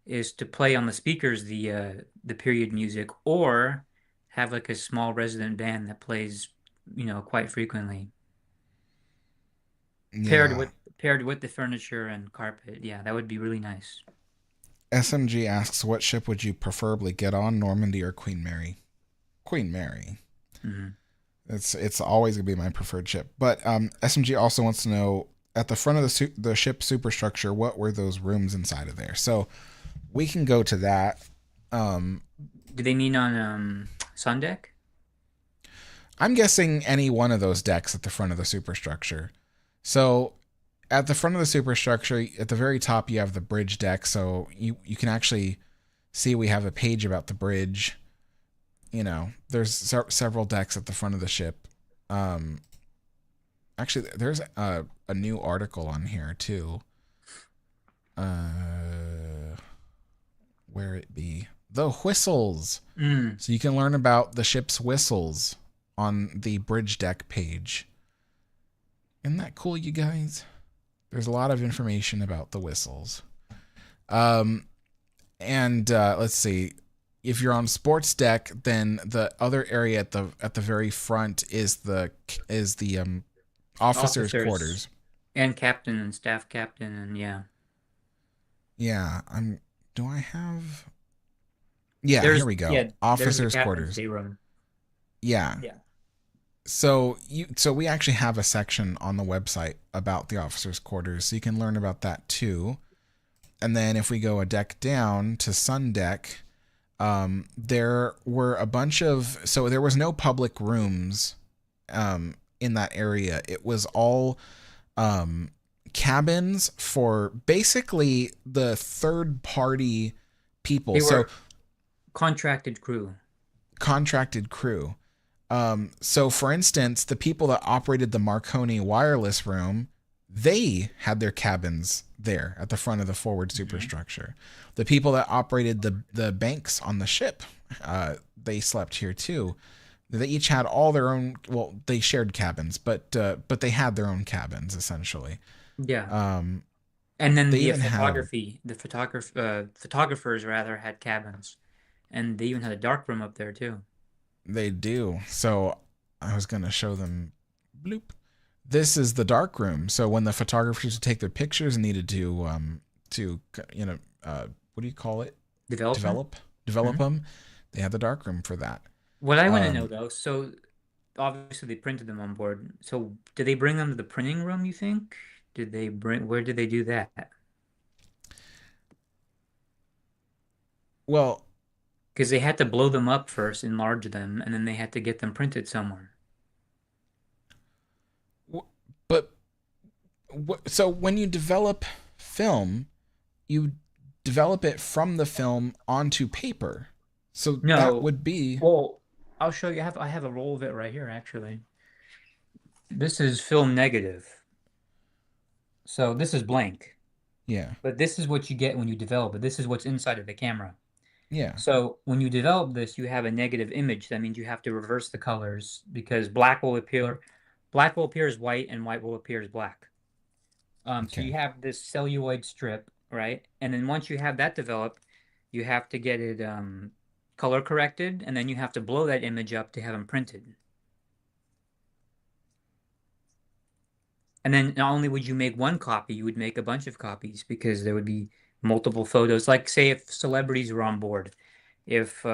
is to play on the speakers the period music or have like a small resident band that plays, quite frequently. Paired yeah. with paired with the furniture and carpet. Yeah, that would be really nice. SMG asks, what ship would you preferably get on, Normandy or Queen Mary? Queen Mary. Hmm. It's always gonna be my preferred ship. But SMG also wants to know at the front of the ship superstructure, what were those rooms inside of there? So we can go to that. Um, Do they mean on Sun Deck? I'm guessing any one of those decks at the front of the superstructure. So at the front of the superstructure, at the very top, you have the bridge deck. So you can actually see we have a page about the bridge. There's several decks at the front of the ship. Um, Actually, there's a new article on here too. Uh, where it be the whistles. Mm. So you can learn about the ship's whistles on the bridge deck page. Isn't that cool, you guys? There's a lot of information about the whistles. Um, and let's see. If you're on sports deck, then the other area at the very front is the officers' Officers quarters. and captain and staff captain and yeah. Yeah, I'm. Do I have? Yeah, here we go. There's the Officers' captain's quarters. stateroom. Yeah. Yeah. So we actually have a section on the website about the officers' quarters, so you can learn about that too. And then if we go a deck down to Sun Deck, there were a bunch of so there was no public rooms in that area. It was all cabins for basically the third party people. They So were contracted crew. contracted crew. So for instance, the people that operated the Marconi wireless room, they had their cabins there at the front of the forward Mhm. superstructure. The people that operated the banks on the ship, they slept here too. They each had all their own. Well, they shared cabins, but they had their own cabins essentially. Yeah. Um, And then they the even had photographers rather had cabins, and they even had a dark room up there too. they do. So I was gonna show them. Bloop. This is the dark room. So when the photographers would take their pictures and needed to you know what do you call it? Development. Develop develop Mhm. them. They had the dark room for that. What I want to know Um, though, so obviously they printed them on board. So did they bring them to the printing room, you think? Where did they do that? well, Because they had to blow them up first, enlarge them, and then they had to get them printed somewhere. but so when you develop film, you develop it from the film onto paper. So that No, would be well, I'll show you. I have a roll of it right here, actually. This is film negative. So this is blank, yeah, but this is what you get when you develop it. This is what's inside of the camera. yeah, So when you develop this, you have a negative image. That means you have to reverse the colors because black will appear as white and white will appear as black. So you okay. have this celluloid strip, right? And then once you have that developed, you have to get it color corrected, and then you have to blow that image up to have them printed. And then not only would you make one copy, you would make a bunch of copies because there would be multiple photos. Like say if celebrities were on board, if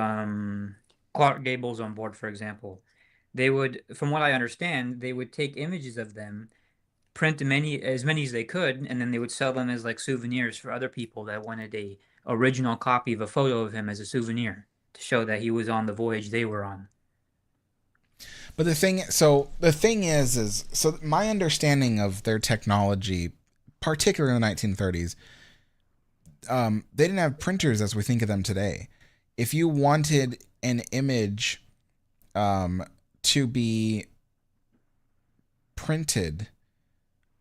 Clark Gable's on board, for example, they would, from what I understand, they would take images of them, print as many as they could, and then they would sell them as like souvenirs for other people that wanted a original copy of a photo of him as a souvenir to show that he was on the voyage they were on. But the thing is so my understanding of their technology, particularly in the 1930s, they didn't have printers as we think of them today. If you wanted an image um, to be printed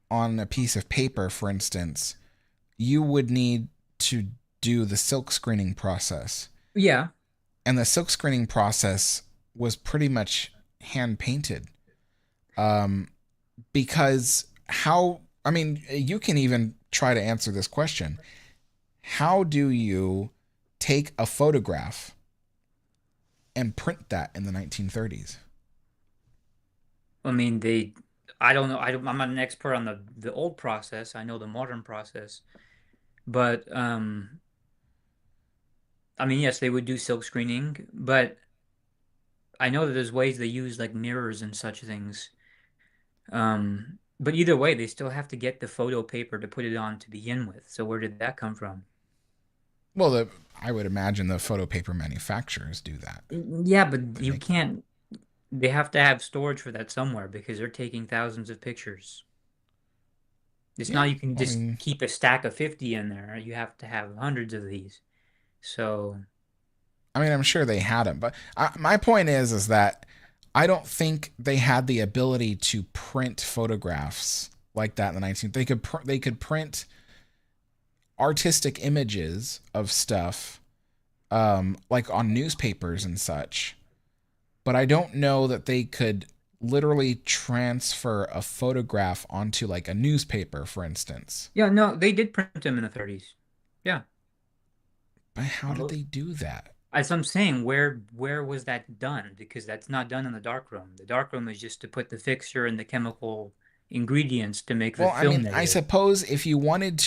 on a piece of paper, for instance, you would need to do the silk screening process. Yeah, And the silk screening process was pretty much hand painted. Um, because how, I mean, you can even try to answer this question. How do you take a photograph and print that in the 1930s? I mean I don't know. I'm not an expert on the old process. I know the modern process, but I mean yes, they would do silk screening, but I know that there's ways they use like mirrors and such things. But either way, they still have to get the photo paper to put it on to begin with. So where did that come from? Well, I would imagine the photo paper manufacturers do that. Yeah, but They you make them. can't. They have to have storage for that somewhere because they're taking thousands of pictures. It's Yeah. not you can I just mean, keep a stack of 50 in there. You have to have hundreds of these. So, I'm sure they had them, but my point is that I don't think they had the ability to print photographs like that in the 19th. They could print artistic images of stuff like on newspapers and such, but I don't know that they could literally transfer a photograph onto like a newspaper, for instance. yeah, no, they did print them in the 30s. Yeah. But how On did those. they do that? As I'm saying, where was that done? Because that's not done in the darkroom. The darkroom is just to put the fixture and the chemical ingredients to make the Well, film I negative. suppose if you wanted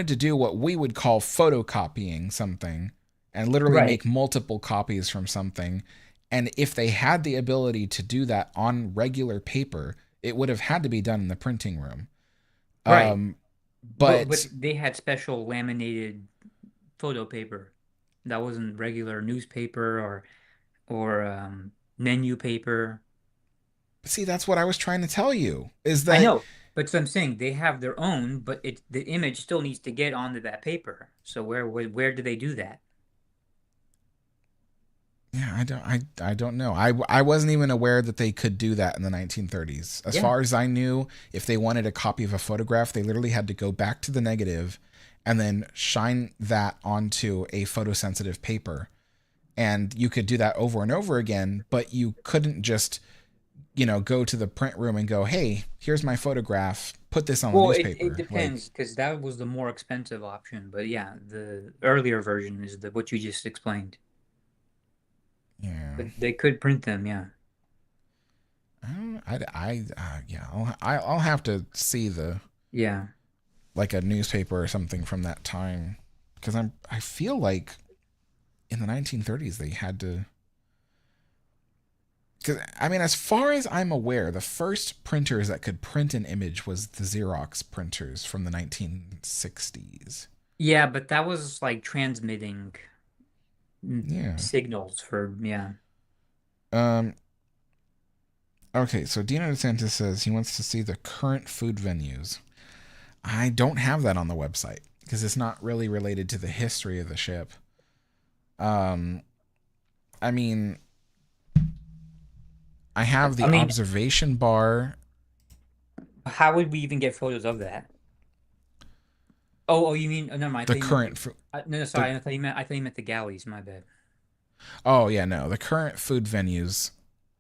to do what we would call photocopying something and literally Right. make multiple copies from something, and if they had the ability to do that on regular paper, it would have had to be done in the printing room. Right. Um, But but they had special laminated photo paper. That wasn't regular newspaper or menu paper. See, that's what I was trying to tell you, is I that, know, but so I'm saying they have their own, but the image still needs to get onto that paper. So where do they do that? yeah, I don't know. I wasn't even aware that they could do that in the 1930s. As Yeah. far as I knew, if they wanted a copy of a photograph, they literally had to go back to the negative and then shine that onto a photosensitive paper. And you could do that over and over again, but you couldn't just, go to the print room and go, "Hey, here's my photograph. Put this on the Well, it newspaper." Like, depends because that was the more expensive option. But yeah, the earlier version is the what you just explained. yeah. But they could print them, yeah. I don't, yeah, I'll have to see the, Yeah. like a newspaper or something from that time, because I feel like in the 1930s they had to, because I mean, as far as I'm aware, the first printers that could print an image was the Xerox printers from the 1960s. Yeah, but that was like transmitting Yeah. signals for, yeah. Um. Okay, so Dino DeSantis says he wants to see the current food venues. I don't have that on the website because it's not really related to the history of the ship. Um, I mean, I have I the mean, observation bar. how would we even get photos of that? Oh, you mean, oh, never mind. I The thought you meant current no, the sorry. I thought you meant the galleys. My bad. oh yeah, no, the current food venues,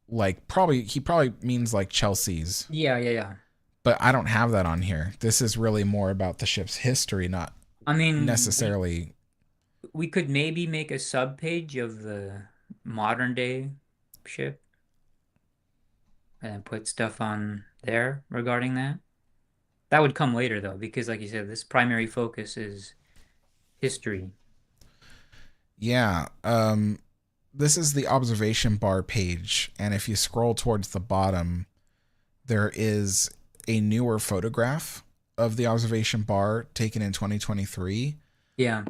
like, probably he probably means like Chelsea's, Yeah, yeah, yeah. but I don't have that on here. This is really more about the ship's history, not I mean, necessarily. we could maybe make a sub page of the modern day ship and put stuff on there regarding that. That would come later though, because like you said, this primary focus is history. Yeah. This is the observation bar page, and if you scroll towards the bottom, there is a newer photograph of the observation bar taken in 2023. Yeah.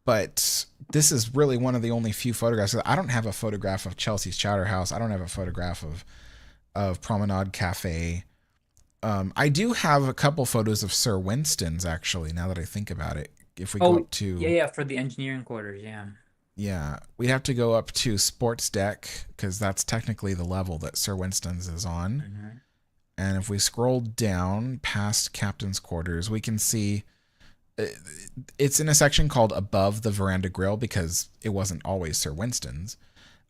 But this is really one of the only few photographs. I don't have a photograph of Chelsea's Chowder House. I don't have a photograph of Promenade Cafe. I do have a couple photos of Sir Winston's, actually, now that I think about it. If we go Oh, up to, yeah, yeah, for the engineering quarters, yeah. yeah, we'd have to go up to sports deck because that's technically the level that Sir Winston's is on. Hmm. And if we scroll down past captain's quarters, we can see it's in a section called above the veranda grill because it wasn't always Sir Winston's.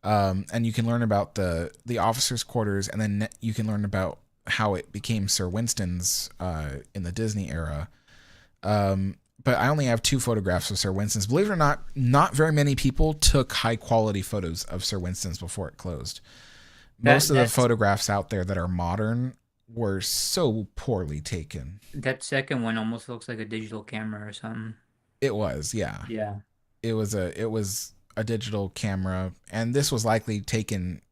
And you can learn about the officers' quarters, and then you can learn about how it became Sir Winston's in the Disney era. But I only have 2 photographs of Sir Winston's. Believe it or not very many people took high quality photos of Sir Winston's before it closed. Most of the That's photographs out there that are modern were so poorly taken. that second one almost looks like a digital camera or something. It was, yeah. Yeah. It was a digital camera, and this was likely taken,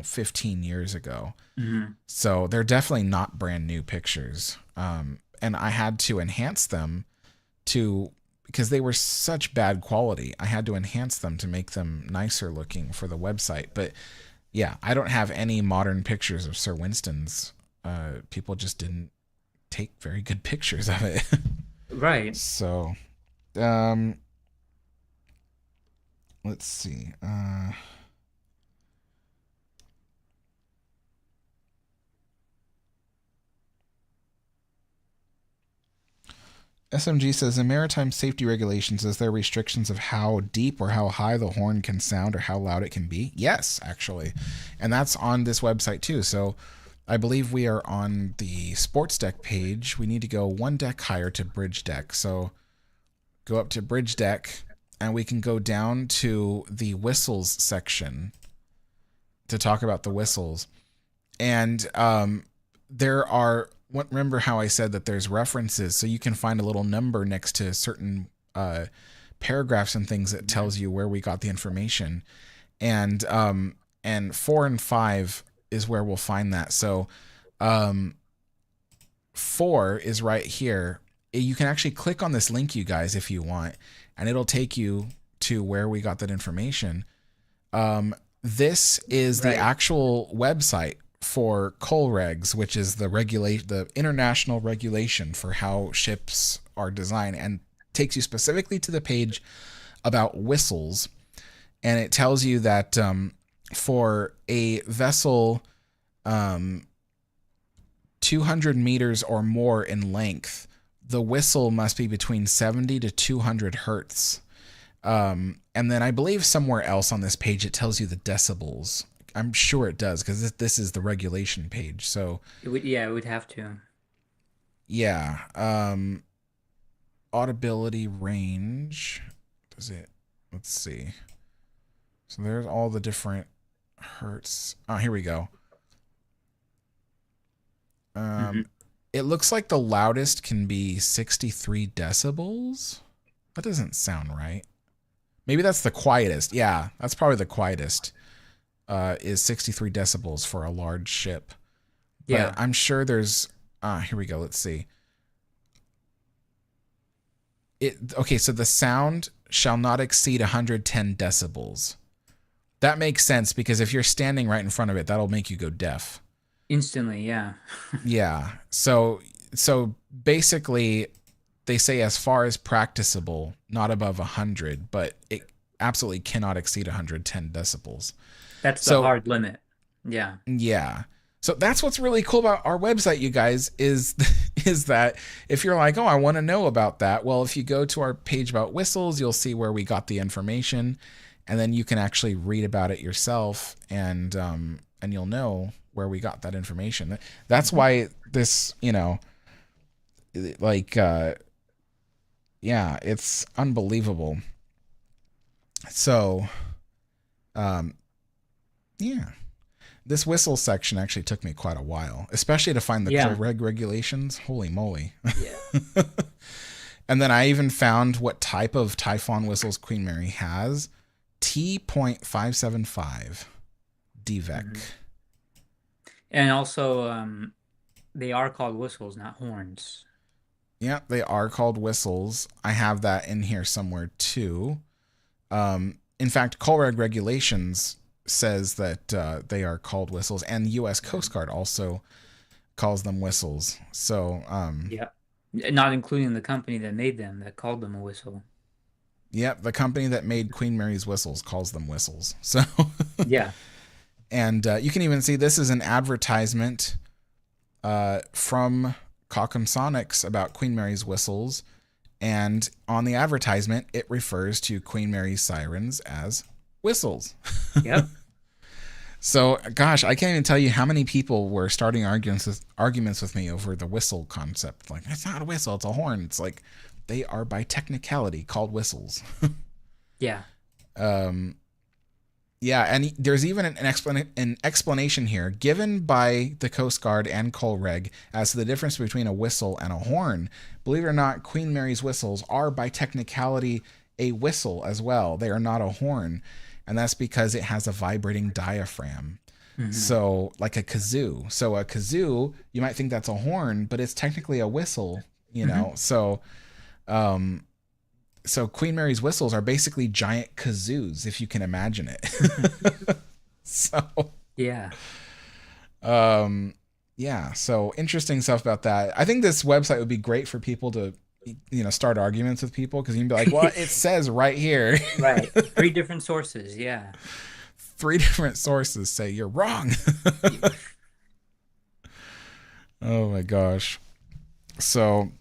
15 years ago. Hmm. So they're definitely not brand new pictures. And I had to enhance them because they were such bad quality. I had to enhance them to make them nicer looking for the website. But yeah, I don't have any modern pictures of Sir Winston's. People just didn't take very good pictures of it. Right. So, let's see. SMG says in maritime safety regulations, is there restrictions of how deep or how high the horn can sound or how loud it can be? Yes, actually. And that's on this website too. So I believe we are on the sports deck page. We need to go 1 deck higher to bridge deck. So go up to bridge deck and we can go down to the whistles section to talk about the whistles. And there are, remember how I said that there's references, so you can find a little number next to certain paragraphs and things that tells you where we got the information. And 4 and 5 is where we'll find that. So 4 is right here. You can actually click on this link, you guys, if you want, and it'll take you to where we got that information. This is the Right. actual website for COLREGs, which is the international regulation for how ships are designed, and takes you specifically to the page about whistles. And it tells you that for a vessel 200 meters or more in length, the whistle must be between 70 to 200 hertz. And then I believe somewhere else on this page it tells you the decibels. I'm sure it does, because this is the regulation page. So it would have to. Yeah. Audibility range. Does it? Let's see. So there's all the different hertz. Oh, here we go. It looks like the loudest can be 63 decibels. That doesn't sound right. Maybe that's the quietest. Yeah, that's probably the quietest. Is 63 decibels for a large ship. Yeah. But I'm sure there's... here we go. Let's see. Okay, so the sound shall not exceed 110 decibels. That makes sense, because if you're standing right in front of it, that'll make you go deaf. Instantly, yeah. Yeah. So basically, they say as far as practicable, not above 100, but it absolutely cannot exceed 110 decibels. That's the hard limit. Yeah. Yeah. So that's what's really cool about our website, you guys, is that if you're like, oh, I want to know about that, well, if you go to our page about whistles, you'll see where we got the information, and then you can actually read about it yourself, and you'll know where we got that information. That's why this, it's unbelievable. So, this whistle section actually took me quite a while, especially to find the COLREG regulations. Holy moly. Yeah. And then I even found what type of Typhon whistles Queen Mary has. T.575 DVEC. And also, they are called whistles, not horns. Yeah, they are called whistles. I have that in here somewhere too. In fact, COLREG regulations says that they are called whistles, and U.S. Coast Guard also calls them whistles. So, not including the company that made them, that called them a whistle. Yep, the company that made Queen Mary's whistles calls them whistles. So, yeah. And you can even see this is an advertisement from Cockham Sonics about Queen Mary's whistles. And on the advertisement, it refers to Queen Mary's sirens as whistles. Yep. So, gosh, I can't even tell you how many people were starting arguments with me over the whistle concept. Like, it's not a whistle, it's a horn. It's like, they are by technicality called whistles. Yeah. Yeah, and there's even an explanation here given by the Coast Guard and COLREG as to the difference between a whistle and a horn. Believe it or not, Queen Mary's whistles are by technicality a whistle as well. They are not a horn, and that's because it has a vibrating diaphragm. So, like a kazoo. So a kazoo, you might think that's a horn, but it's technically a whistle, know. So Queen Mary's whistles are basically giant kazoos, if you can imagine it. So so interesting stuff about that. I think this website would be great for people to start arguments with people, because you can be like, well, it says right here. Right. 3 different sources. Yeah. 3 different sources say you're wrong. Oh my gosh. So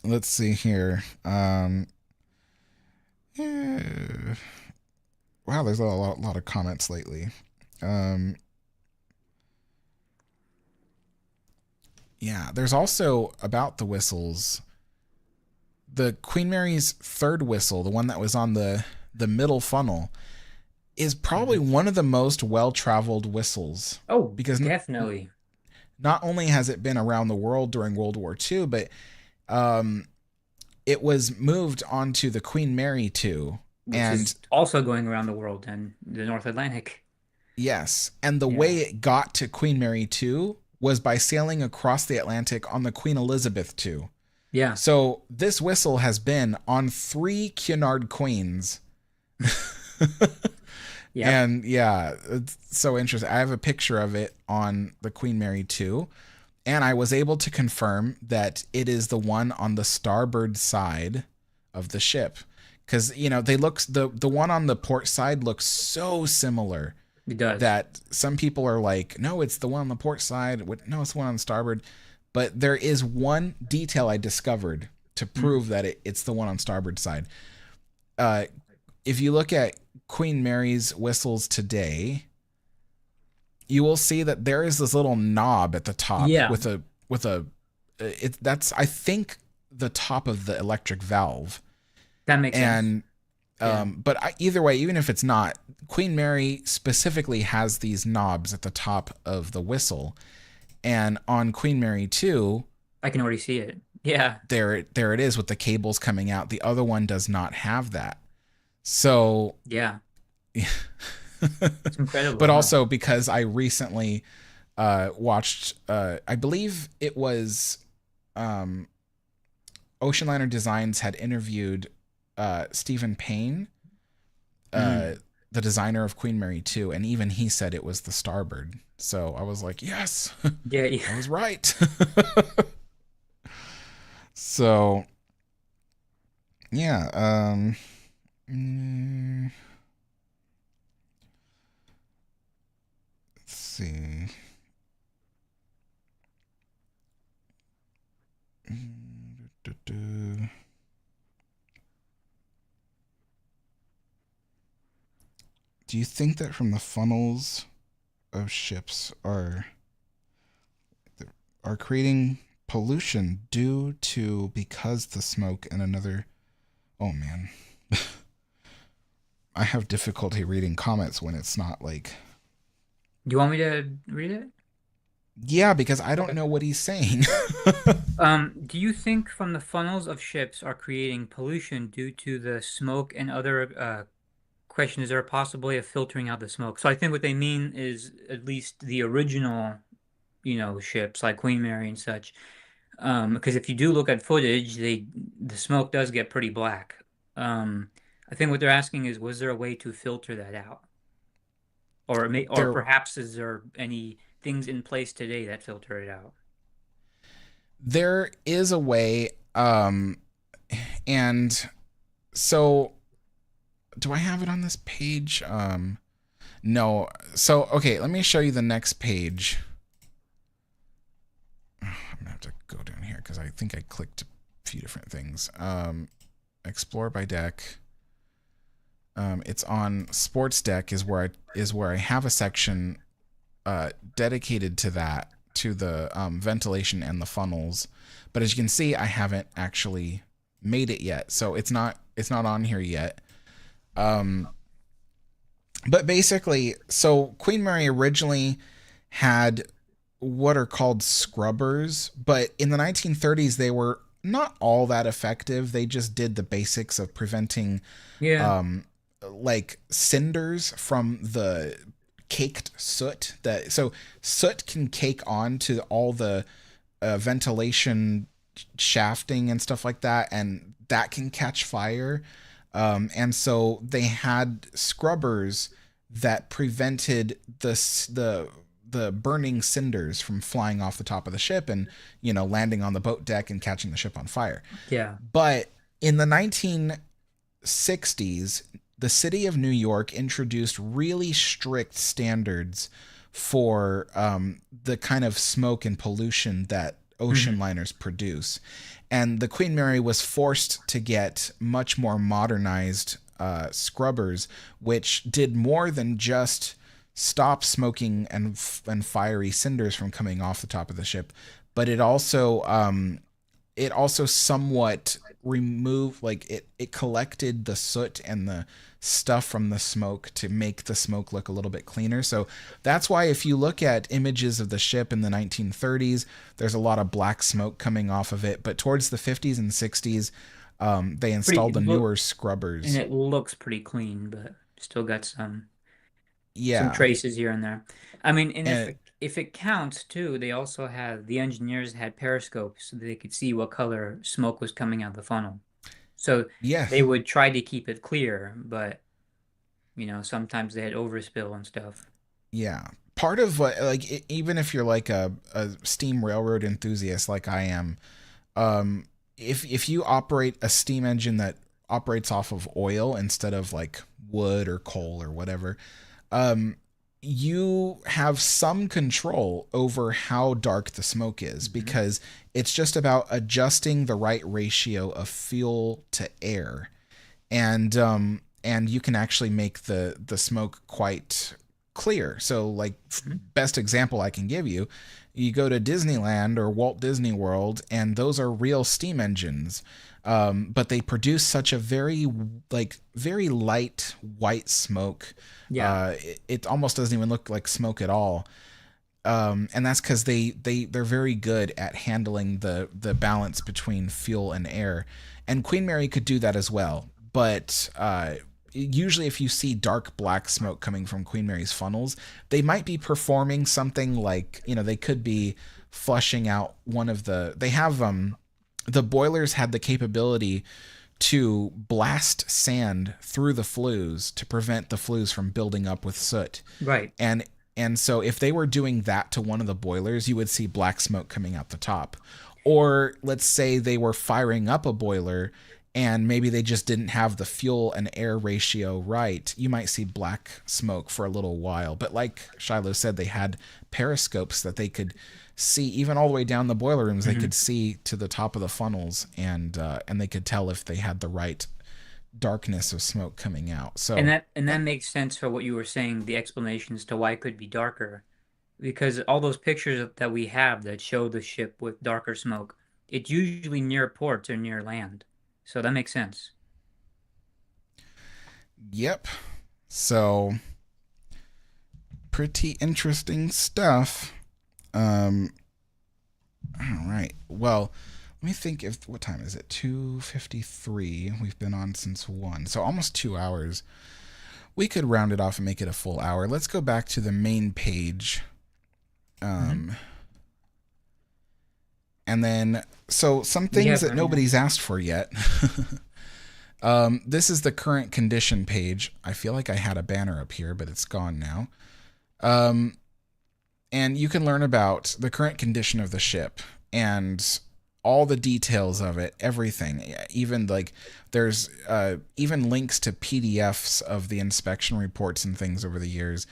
let's see here. Wow, there's a lot of comments lately. Yeah, there's also about the whistles. The Queen Mary's third whistle, the one that was on the middle funnel, is probably one of the most well-traveled whistles. Oh, because definitely. Not only has it been around the world during World War II, but it was moved onto the Queen Mary II. Which is also going around the world and the North Atlantic. Yes. And the way it got to Queen Mary II was by sailing across the Atlantic on the Queen Elizabeth II. Yeah. So this whistle has been on 3 Cunard queens. Yep. And yeah, it's so interesting. I have a picture of it on the Queen Mary 2, and I was able to confirm that it is the one on the starboard side of the ship. Because they look the one on the port side looks so similar It does. that some people are like, no, it's the one on the port side. No, it's the one on the starboard. But there is one detail I discovered to Mm. prove that it's the one on starboard side. Uh, if you look at Queen Mary's whistles today, you will see that there is this little knob at the top Yeah, with a that's I think the top of the electric valve. that makes sense. And Yeah. but either way, even if it's not, Queen Mary specifically has these knobs at the top of the whistle, and on Queen Mary 2, I can already see it. Yeah. there it is with the cables coming out. The other one does not have that. So Yeah. It's incredible, but huh? also because I recently watched, I believe it was um, Ocean Liner Designs had interviewed Stephen Payne, uh, Mm. the designer of Queen Mary 2, and even he said it was the starboard. So I was like, yes, Yeah, yeah. I was right. So yeah, mm, let's see. Do you think that from the funnels of ships are creating pollution due to because the smoke and another? Oh man, I have difficulty reading comments when it's not like, Do you want me to read it? yeah, because I don't Okay. know what he's saying. Do you think from the funnels of ships are creating pollution due to the smoke and other question, is there a possibility of filtering out the smoke? So I think what they mean is at least the original, ships like Queen Mary and such. Because if you do look at footage, the smoke does get pretty black. Um, I think what they're asking is, was there a way to filter that out? Or there perhaps is there any things in place today that filter it out? there is a way, and so do I have it on this page? No. So okay, let me show you the next page. I'm gonna have to go down here because I think I clicked a few different things. Explore by deck. It's on sports deck is where I have a section dedicated to that, to the ventilation and the funnels. But as you can see, I haven't actually made it yet, so it's not on here yet. Um, but basically, so Queen Mary originally had what are called scrubbers, but in the 1930s they were not all that effective. They just did the basics of preventing Yeah. um, like cinders from the caked soot. That so soot can cake on to all the ventilation shafting and stuff like that, and that can catch fire. And so they had scrubbers that prevented the burning cinders from flying off the top of the ship and landing on the boat deck and catching the ship on fire. Yeah. But in the 1960s, the city of New York introduced really strict standards for the kind of smoke and pollution that ocean Hmm. liners produce. And the Queen Mary was forced to get much more modernized scrubbers, which did more than just stop smoking and fiery cinders from coming off the top of the ship, but it also somewhat removed, like it collected the soot and the stuff from the smoke to make the smoke look a little bit cleaner. So that's why if you look at images of the ship in the 1930s, there's a lot of black smoke coming off of it, but towards the 50s and 60s, they Pretty installed it the look newer and scrubbers. it looks pretty clean, but still got some Yeah. traces here and there. I mean, and if And it counts too, they also had the engineers had periscopes so they could see what color smoke was coming out of the funnel. So yeah, they would try to keep it clear, but You know, sometimes they had overspill and stuff. Yeah. Part of what, like, even if you're like a steam railroad enthusiast like I am, um, if you operate a steam engine that operates off of oil instead of like wood or coal or whatever, um, you have some control over how dark the smoke is Hmm. because it's just about adjusting the right ratio of fuel to air, and you can actually make the smoke quite clear. So, like, Hmm. best example I can give you, you go to Disneyland or Walt Disney World, and those are real steam engines, but they produce such a very light white smoke. Yeah. It almost doesn't even look like smoke at all. And that's because they're very good at handling the balance between fuel and air, and Queen Mary could do that as well. But usually, if you see dark black smoke coming from Queen Mary's funnels, they might be performing something like, they could be flushing out one of they have the boilers had the capability to blast sand through the flues to prevent the flues from building up with soot. Right. And so if they were doing that to one of the boilers, you would see black smoke coming out the top. Or let's say they were firing up a boiler and maybe they just didn't have the fuel and air ratio right. You might see black smoke for a little while. But like Shiloh said, they had periscopes that they could see even all the way down the boiler rooms. They Hmm. could see to the top of the funnels, and they could tell if they had the right darkness of smoke coming out. And So that makes sense for what you were saying, the explanations to why it could be darker. Because all those pictures that we have that show the ship with darker smoke, it's usually near ports or near land. So that makes sense. yep. So pretty interesting stuff. Um, all right. Well, let me think. If what time is it? 2:53. We've been on since 1, so almost 2 hours. We could round it off and make it a full hour. Let's go back to the main page. Hmm. Um, and then, so some We things have that nobody's asked for yet. This is the current condition page. I feel like I had a banner up here, but it's gone now. Um, and you can learn about the current condition of the ship and all the details of it, everything. Even like there's even links to PDFs of the inspection reports and things over the years.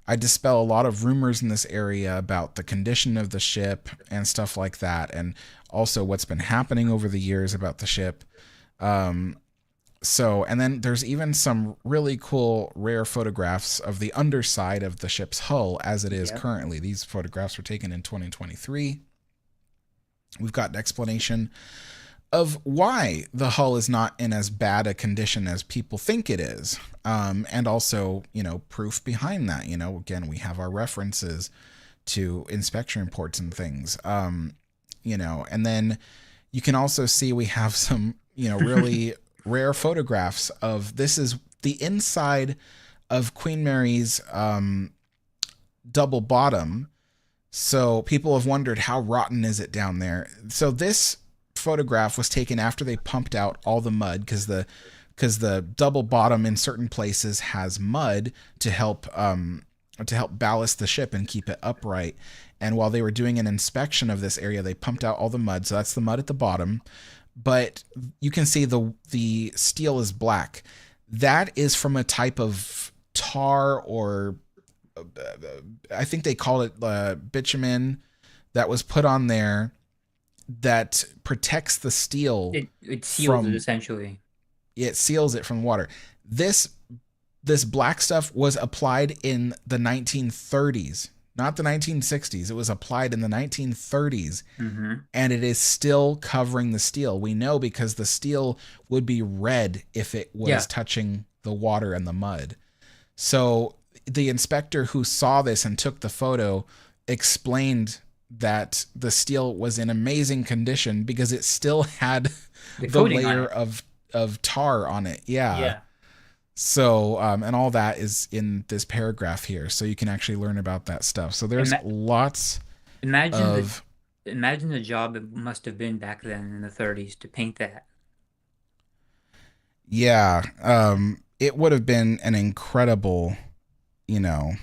I dispel a lot of rumors in this area about the condition of the ship and stuff like that, and also what's been happening over the years about the ship. Um, and then there's even some really cool rare photographs of the underside of the ship's hull as it is yeah. currently. These photographs were taken in 2023. We've got an explanation of why the hull is not in as bad a condition as people think it is. And also, proof behind that. Again, we have our references to inspection reports and things. And then you can also see we have some, really rare photographs of this is the inside of Queen Mary's double bottom. So people have wondered how rotten is it down there. So this photograph was taken after they pumped out all the mud because the double bottom in certain places has mud to help ballast the ship and keep it upright. And while they were doing an inspection of this area, they pumped out all the mud. So that's the mud at the bottom. But you can see the steel is black. That is from a type of tar, or I think they call it bitumen, that was put on there that protects the steel It seals it from essentially. it seals it from water. This black stuff was applied in the 1930s, not the 1960s. It was applied in the 1930s, Hmm. and it is still covering the steel. We know because the steel would be red if it Yeah. was touching the water and the mud. So the inspector who saw this and took the photo explained that the steel was in amazing condition because it still had The the coating on layer it. of tar on it. Yeah. Yeah. So, and all that is in this paragraph here. So you can actually learn about that stuff. So there's Ima lots imagine the of, imagine the job it must have been back then in the 30s to paint that. yeah. it would have been an incredible, you know,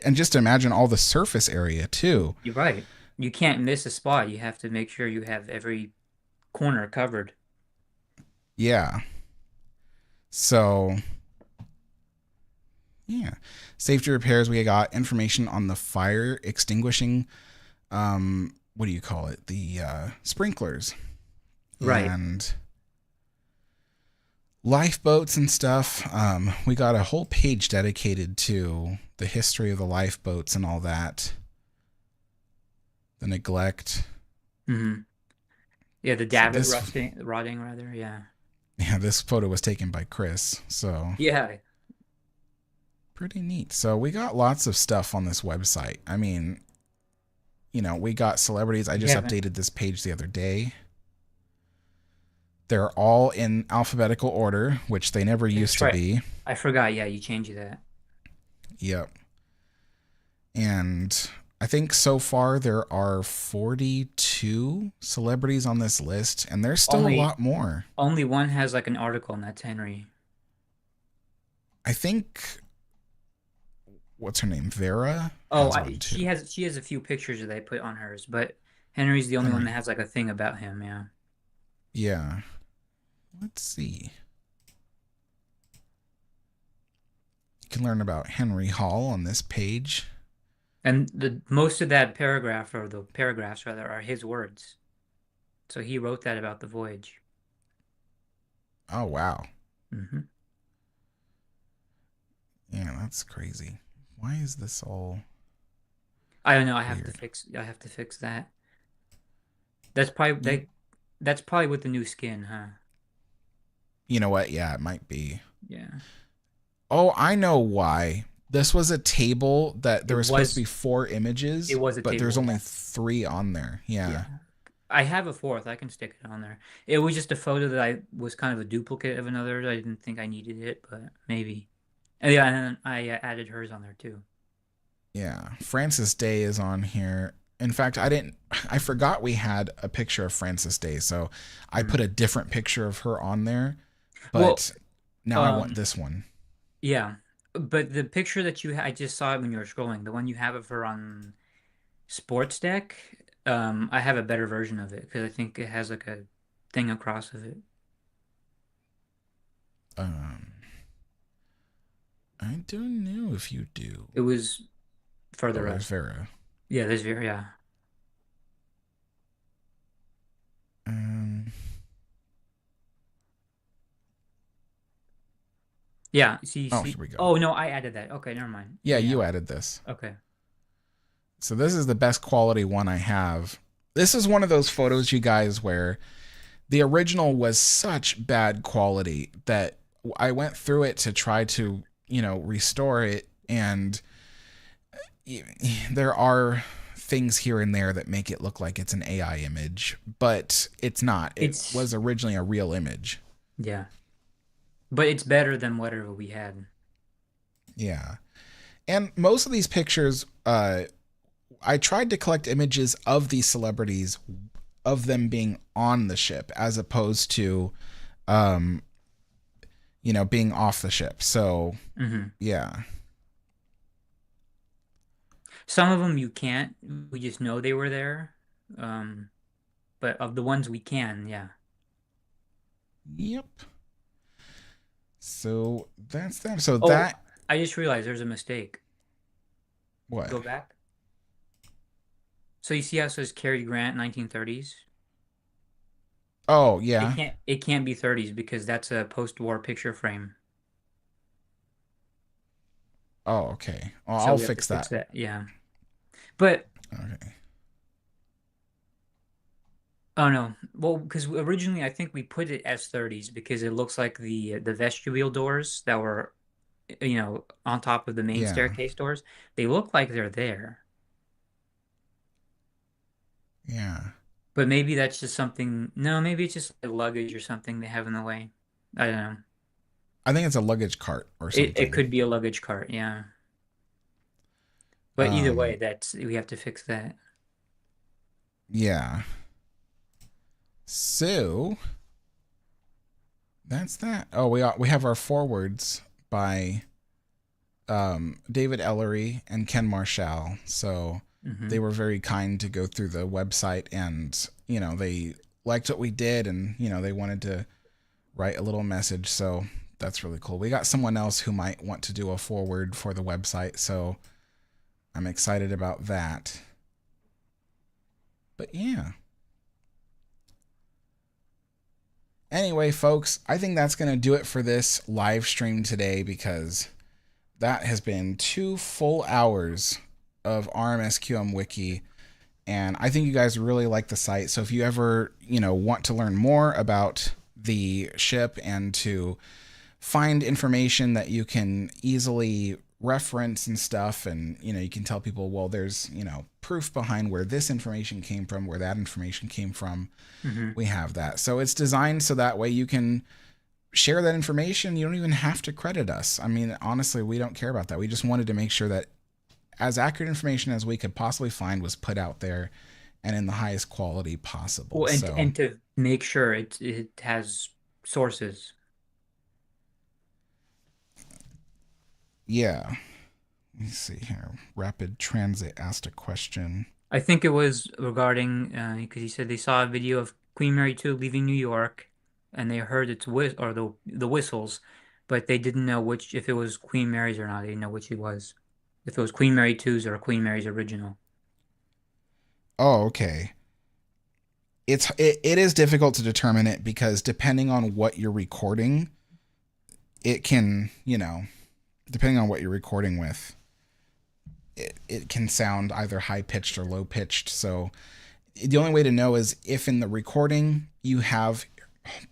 and just imagine all the surface area too. You're right. You can't miss a spot. You have to make sure you have every corner covered. Yeah. So, yeah. Safety repairs, we got information on the fire extinguishing, what do you call it? The sprinklers. Right. And lifeboats and stuff. We got a whole page dedicated to the history of the lifeboats and all that. The neglect. Hmm. Yeah, the So davit this, rotting rather. Yeah. yeah, this photo was taken by Chris. So Yeah. pretty neat. So we got lots of stuff on this website. I mean, we got celebrities. I You just haven't. updated this page the other day. They're all in alphabetical order, which they never used That's to right. be. I forgot. Yeah, you changed that. Yep. And I think so far there are 42 celebrities on this list, and there's still a Only lot more. only one has like an article, and that's Henry. I think, what's her name? Vera Oh, has one too. she has a few pictures that I put on hers, but Henry's the only one that Henry. has like a thing about him. Yeah. Yeah. Let's see. You can learn about Henry Hall on this page. And the most of that paragraph, or the paragraphs rather, are his words. So he wrote that about the voyage. Oh, wow. Hmm. Yeah, that's crazy. Why is this all I don't know. weird? I have to fix that. That's probably You, that's probably with the new skin, huh? you know what? Yeah, it might be. Yeah. Oh, I know why. This was a table that It there was supposed to was be 4 it images, was a but there's table, only yeah. 3 on there. Yeah. Yeah. I have a fourth. I can stick it on there. It was just a photo that I was kind of a duplicate of another. I didn't think I needed it, but maybe. And yeah, and then I added hers on there too. Yeah. Francis Day is on here. In fact, I forgot we had a picture of Francis Day, so I Mhm. put a different picture of her on there, Well, but now I want um, this one. yeah, but the picture that I just saw it when you were scrolling, the one you have of her on Sports Deck, I have a better version of it because I think it has like a thing across of it. Um, I don't know if you do. It was Oh, further there's up. Vera. Yeah, there's very, yeah. Um, Yeah, oh, here we go. Oh, no, I added that. Okay, never mind. Yeah, Yeah. you added this. Okay. So this is the best quality one I have. This is one of those photos, you guys, where the original was such bad quality that I went through it to try to, restore it. And there are things here and there that make it look like it's an AI image, but it's not. It It's was originally a real image. Yeah, but it's better than whatever we had. Yeah. And most of these pictures, I tried to collect images of these celebrities, of them being on the ship, as opposed to, um, being off the ship. So, Hmm. yeah. Some of them you can't. We just know they were there. Um, but of the ones we can, yeah. Yep. So that's that. So Oh, that, I just realized there's a mistake. what? Go back. So you see how it says Cary Grant 1930s? Oh, It yeah. can't be 30s because that's a post-war picture frame. Oh, okay. Well, So I'll we have to fix fix that. that. Yeah. But Okay. oh no. Well, because originally I think we put it as 30s because it looks like the vestibule doors that were on top of the main Yeah. staircase doors. They look like they're there. Yeah. But maybe that's just something. No, maybe it's just like luggage or something they have in the way. I don't know. I think it's a luggage cart or It something. could be a luggage cart, yeah. But either way, Um, that's we have to fix that. yeah. So that's that. Oh, we have our forwards by David Ellery and Ken Marshall. So Hmm. they were very kind to go through the website, and they liked what we did, and they wanted to write a little message. So that's really cool. We got someone else who might want to do a forward for the website, so I'm excited about that. But yeah. Anyway, folks, I think that's going to do it for this live stream today, because that has been 2 full hours of rmsQMwiki, and I think you guys really like the site. So if you ever, want to learn more about the ship and to find information that you can easily reference and stuff, and you can tell people, well, there's proof behind where this information came from, where that information came from, Hmm. we have that. So it's designed so that way you can share that information. You don't even have to credit us. I mean, honestly, we don't care about that. We just wanted to make sure that as accurate information as we could possibly find was put out there, and in the highest quality possible. Well, and So and to make sure it has sources. yeah, let me see here. Rapid Transit asked a question. I think it was regarding because he said they saw a video of Queen Mary 2 leaving New York, and they heard its or the whistles, but they didn't know which if it was Queen Mary's or not. They didn't know which it was, if it was Queen Mary 2's or Queen Mary's original. Oh, okay. It is difficult to determine it, because depending on what you're recording, it can, depending on what you're recording with, it can sound either high pitched or low pitched. So the only way to know is if in the recording you have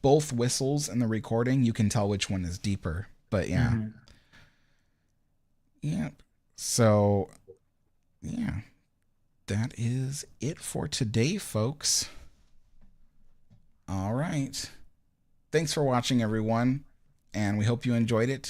both whistles in the recording, you can tell which one is deeper. But yeah. Hmm. Yep. So yeah, that is it for today, folks. All right. Thanks for watching, everyone, and we hope you enjoyed it.